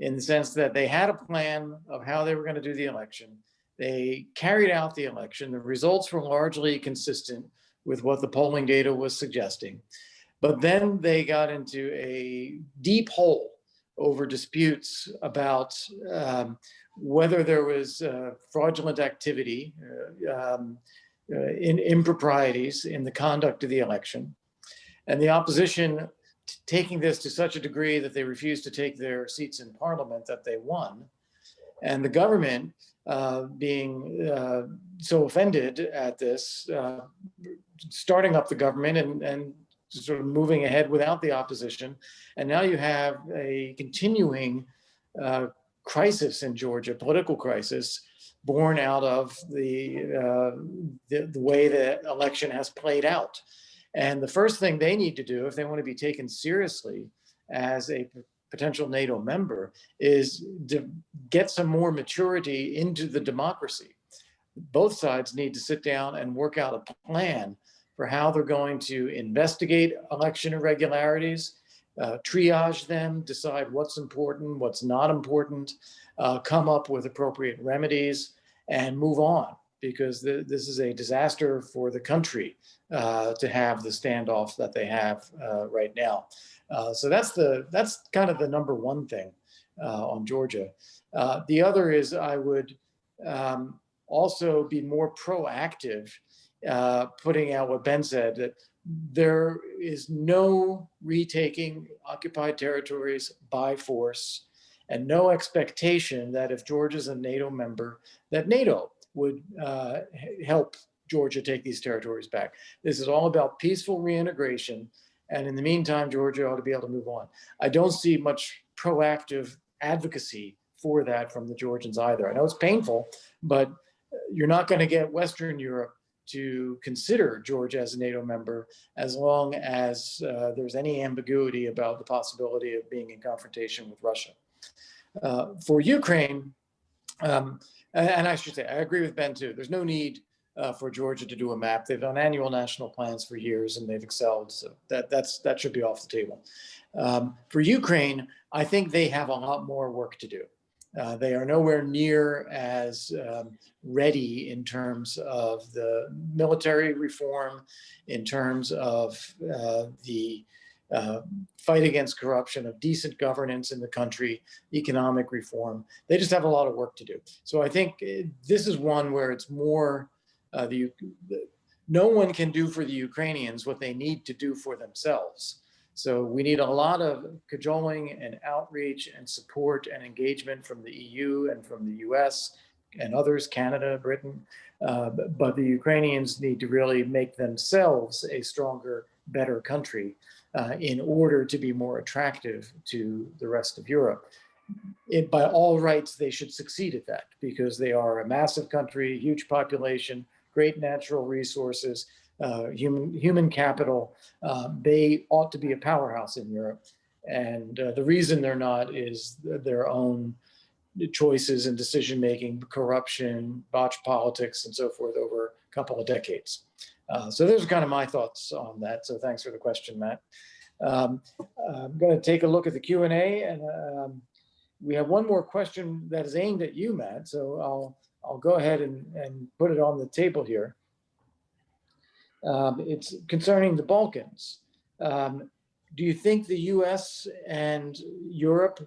in the sense that they had a plan of how they were going to do the election. They carried out the election. The results were largely consistent with what the polling data was suggesting. But then they got into a deep hole over disputes about whether there was fraudulent activity, improprieties in the conduct of the election. And the opposition taking this to such a degree that they refused to take their seats in parliament that they won. And the government being so offended at this, starting up the government and sort of moving ahead without the opposition. And now you have a continuing crisis in Georgia, political crisis, born out of the way the election has played out. And the first thing they need to do if they want to be taken seriously as a potential NATO member is to get some more maturity into the democracy. Both sides need to sit down and work out a plan for how they're going to investigate election irregularities, triage them, decide what's important, what's not important, come up with appropriate remedies, and move on, because this is a disaster for the country to have the standoff that they have right now. So that's kind of the number one thing on Georgia. The other is I would also be more proactive, putting out what Ben said, that there is no retaking occupied territories by force, and no expectation that if Georgia's a NATO member, that NATO would help Georgia take these territories back. This is all about peaceful reintegration. And in the meantime, Georgia ought to be able to move on. I don't see much proactive advocacy for that from the Georgians either. I know it's painful, but you're not going to get Western Europe to consider Georgia as a NATO member as long as there's any ambiguity about the possibility of being in confrontation with Russia. For Ukraine, and I should say, I agree with Ben too, there's no need for Georgia to do a map. They've done annual national plans for years and they've excelled, so that should be off the table. For Ukraine, I think they have a lot more work to do. They are nowhere near as ready in terms of the military reform, in terms of the fight against corruption, of decent governance in the country, economic reform. They just have a lot of work to do. So I think this is one where it's more, no one can do for the Ukrainians what they need to do for themselves. So we need a lot of cajoling and outreach and support and engagement from the EU and from the US and others, Canada, Britain. But the Ukrainians need to really make themselves a stronger, better country in order to be more attractive to the rest of Europe. By all rights, they should succeed at that because they are a massive country, huge population, great natural resources, human capital. They ought to be a powerhouse in Europe. And the reason they're not is their own choices and decision-making, corruption, botched politics, and so forth over a couple of decades. So those are kind of my thoughts on that. So thanks for the question, Matt. I'm going to take a look at the Q&A, and we have one more question that is aimed at you, Matt. So I'll go ahead and put it on the table here. It's concerning the Balkans. Do you think the US and Europe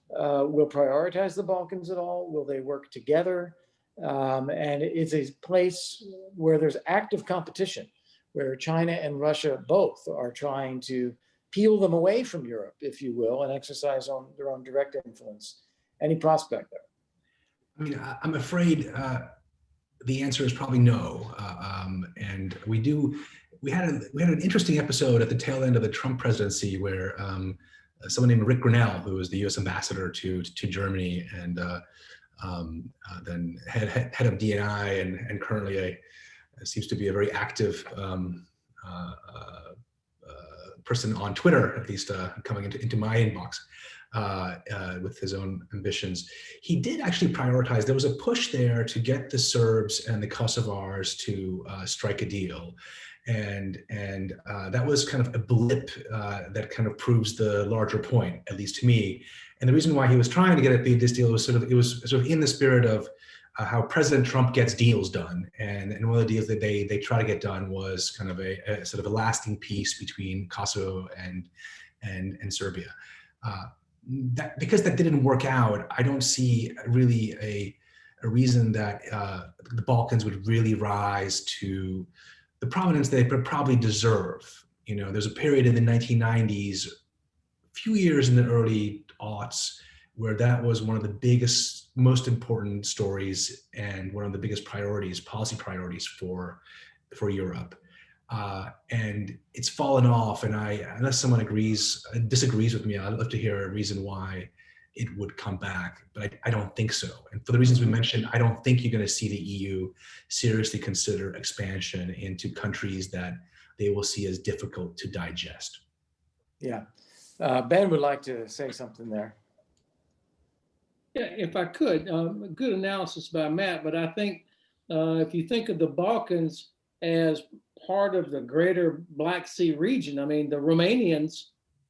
will prioritize the Balkans at all? Will they work together? And it's a place where there's active competition, where China and Russia both are trying to peel them away from Europe, if you will, and exercise on their own direct influence. Any prospect there? I mean, I'm afraid the answer is probably no. And we had an interesting episode at the tail end of the Trump presidency where someone named Rick Grinnell, who was the U.S. ambassador to Germany and then head of DNI and currently seems to be a very active person on Twitter, at least coming into my inbox with his own ambitions. He did actually prioritize. There was a push there to get the Serbs and the Kosovars to strike a deal. And that was kind of a blip that kind of proves the larger point, at least to me. And the reason why he was trying to get this deal was sort of in the spirit of how President Trump gets deals done. And one of the deals that they try to get done was kind of a sort of a lasting peace between Kosovo and Serbia. Because that didn't work out, I don't see really a reason that the Balkans would really rise to the prominence they probably deserve. You know, there's a period in the 1990s, a few years in the early aughts, where that was one of the biggest, most important stories and one of the biggest priorities, policy priorities for Europe. And it's fallen off. And unless someone disagrees with me, I'd love to hear a reason why it would come back, but I don't think so. And for the reasons we mentioned, I don't think you're going to see the EU seriously consider expansion into countries that they will see as difficult to digest. Yeah. Ben would like to say something there. Yeah, if I could, good analysis by Matt, but I think if you think of the Balkans as part of the greater Black Sea region, I mean, the Romanians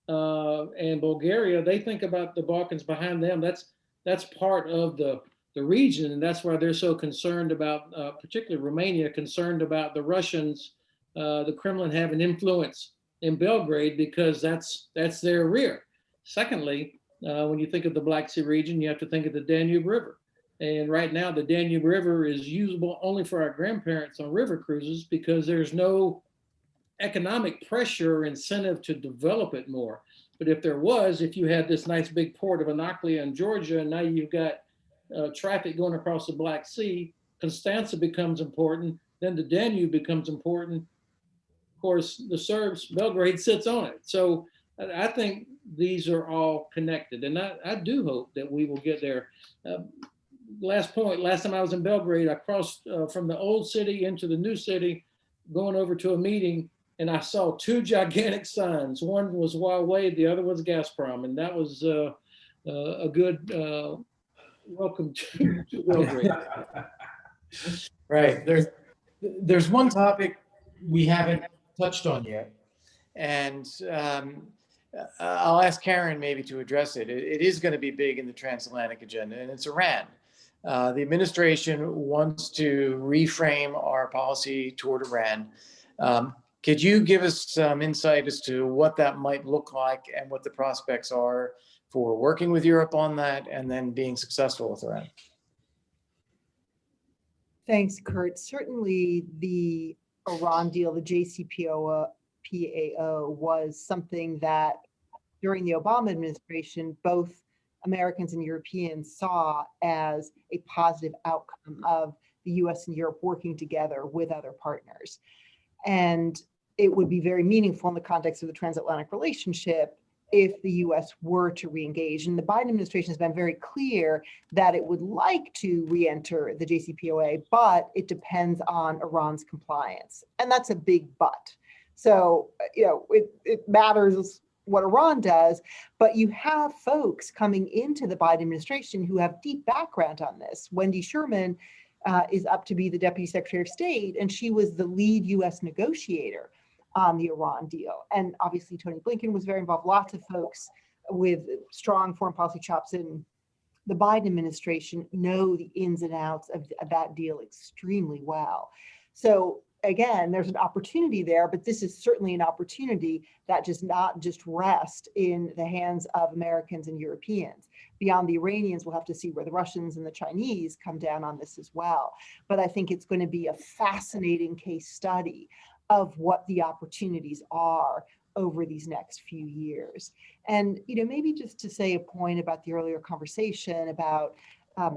and Bulgaria, they think about the Balkans behind them. That's part of the region, and that's why they're so concerned about, particularly Romania, concerned about the Russians, the Kremlin having influence in Belgrade, because that's their rear. Secondly, when you think of the Black Sea region, you have to think of the Danube River. And right now, the Danube River is usable only for our grandparents on river cruises because there's no economic pressure or incentive to develop it more. But if there was, if you had this nice big port of Anaklia in Georgia, and now you've got traffic going across the Black Sea, Constanza becomes important, then the Danube becomes important. Of course, the Serbs, Belgrade sits on it. So I think these are all connected, and I do hope that we will get there. Last point, last time I was in Belgrade, I crossed from the old city into the new city, going over to a meeting, and I saw two gigantic signs. One was Huawei, the other was Gazprom, and that was a good welcome to Belgrade. Right. There's one topic we haven't touched on yet, and I'll ask Karen maybe to address it. It is going to be big in the transatlantic agenda, and it's Iran. The administration wants to reframe our policy toward Iran. Could you give us some insight as to what that might look like and what the prospects are for working with Europe on that and then being successful with Iran? Thanks, Kurt. Certainly the Iran deal, the JCPOA, PAO, was something that during the Obama administration, both Americans and Europeans saw as a positive outcome of the US and Europe working together with other partners. And it would be very meaningful in the context of the transatlantic relationship if the US were to re-engage. And the Biden administration has been very clear that it would like to re-enter the JCPOA, but it depends on Iran's compliance. And that's a big but. So, it matters what Iran does, but you have folks coming into the Biden administration who have deep background on this. Wendy Sherman is up to be the Deputy Secretary of State, and she was the lead US negotiator on the Iran deal. And obviously Tony Blinken was very involved. Lots of folks with strong foreign policy chops in the Biden administration know the ins and outs of that deal extremely well. So again, there's an opportunity there, but this is certainly an opportunity that does not just rest in the hands of Americans and Europeans. Beyond the Iranians, we'll have to see where the Russians and the Chinese come down on this as well. But I think it's going to be a fascinating case study of what the opportunities are over these next few years. And, maybe just to say a point about the earlier conversation about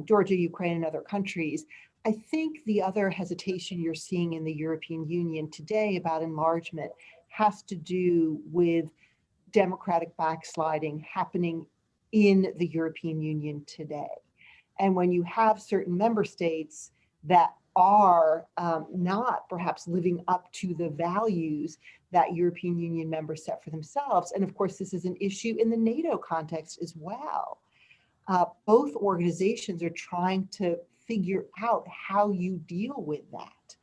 Georgia, Ukraine, and other countries, I think the other hesitation you're seeing in the European Union today about enlargement has to do with democratic backsliding happening in the European Union today. And when you have certain member states that are not perhaps living up to the values that European Union members set for themselves, and of course this is an issue in the NATO context as well, both organizations are trying to figure out how you deal with that.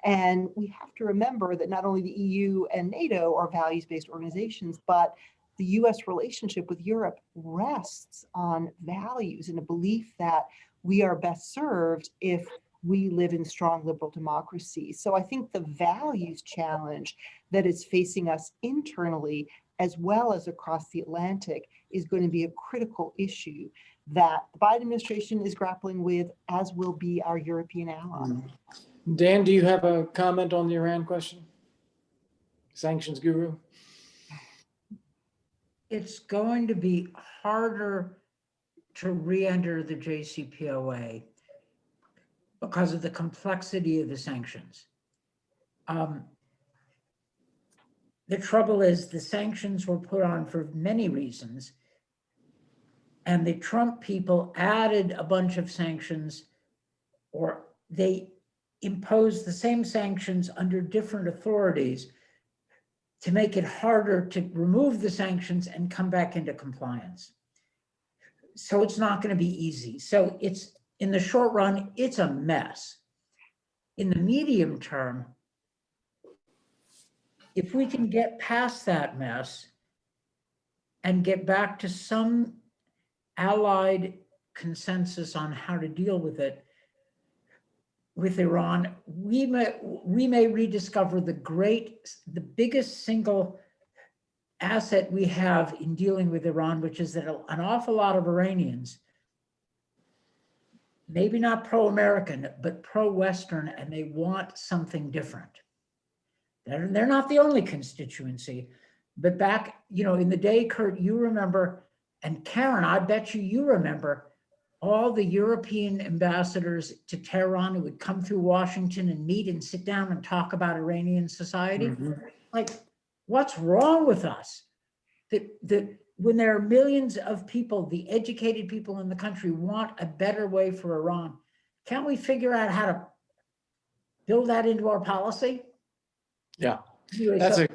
And we have to remember that not only the EU and NATO are values-based organizations, but the US relationship with Europe rests on values and a belief that we are best served if we live in strong liberal democracies. So I think the values challenge that is facing us internally as well as across the Atlantic is going to be a critical issue that the Biden administration is grappling with, as will be our European allies. Dan, do you have a comment on the Iran question? Sanctions guru? It's going to be harder to re-enter the JCPOA because of the complexity of the sanctions. The trouble is the sanctions were put on for many reasons, And the Trump people added a bunch of sanctions, or they imposed the same sanctions under different authorities to make it harder to remove the sanctions and come back into compliance. So it's not going to be easy. So it's, in the short run, it's a mess. In the medium term, if we can get past that mess and get back to some allied consensus on how to deal with it, with Iran, we may rediscover the biggest single asset we have in dealing with Iran, which is that an awful lot of Iranians, maybe not pro-American, but pro-Western, and they want something different. They're not the only constituency, but back, in the day, Kurt, you remember, and Karen, I bet you remember, all the European ambassadors to Tehran who would come through Washington and meet and sit down and talk about Iranian society. Like, what's wrong with us? That when there are millions of people, the educated people in the country want a better way for Iran, can't we figure out how to build that into our policy? Yeah, Anyway, that's so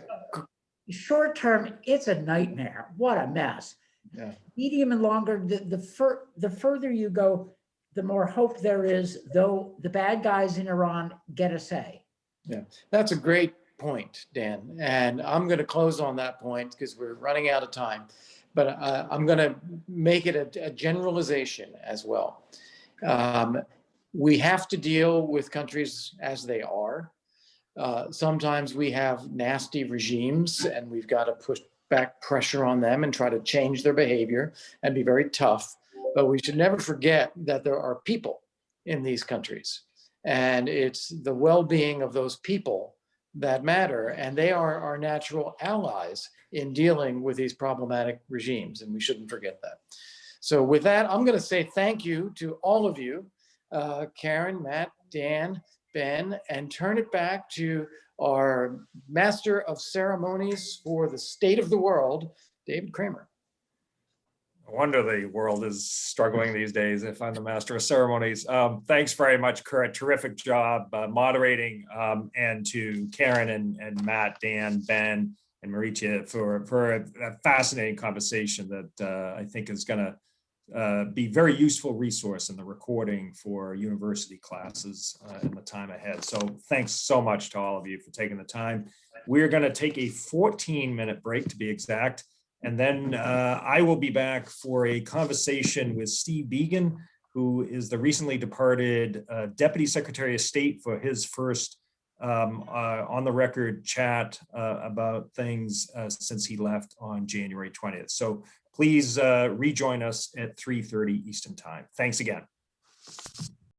short term, it's a nightmare. What a mess. Yeah. Medium and longer, the further you go, the more hope there is, though the bad guys in Iran get a say. Yeah, that's a great point, Dan. And I'm going to close on that point because we're running out of time. But I'm going to make it a generalization as well. We have to deal with countries as they are. Sometimes we have nasty regimes and we've got to push back pressure on them and try to change their behavior and be very tough. But we should never forget that there are people in these countries, and it's the well-being of those people that matter. And they are our natural allies in dealing with these problematic regimes, and we shouldn't forget that. So with that, I'm going to say thank you to all of you, Karen, Matt, Dan, Ben, and turn it back to our Master of Ceremonies for the State of the World, David Kramer. No wonder the world is struggling these days if I'm the Master of Ceremonies. Thanks very much, Kurt. Terrific job moderating, and to Karen and Matt, Dan, Ben, and Maritia for a fascinating conversation that I think is going to be very useful resource in the recording for university classes in the time ahead. So thanks so much to all of you for taking the time. We're going to take a 14-minute break to be exact. And then I will be back for a conversation with Steve Began, who is the recently departed Deputy Secretary of State, for his first on the record chat about things since he left on January 20th. So please rejoin us at 3:30 Eastern Time. Thanks again.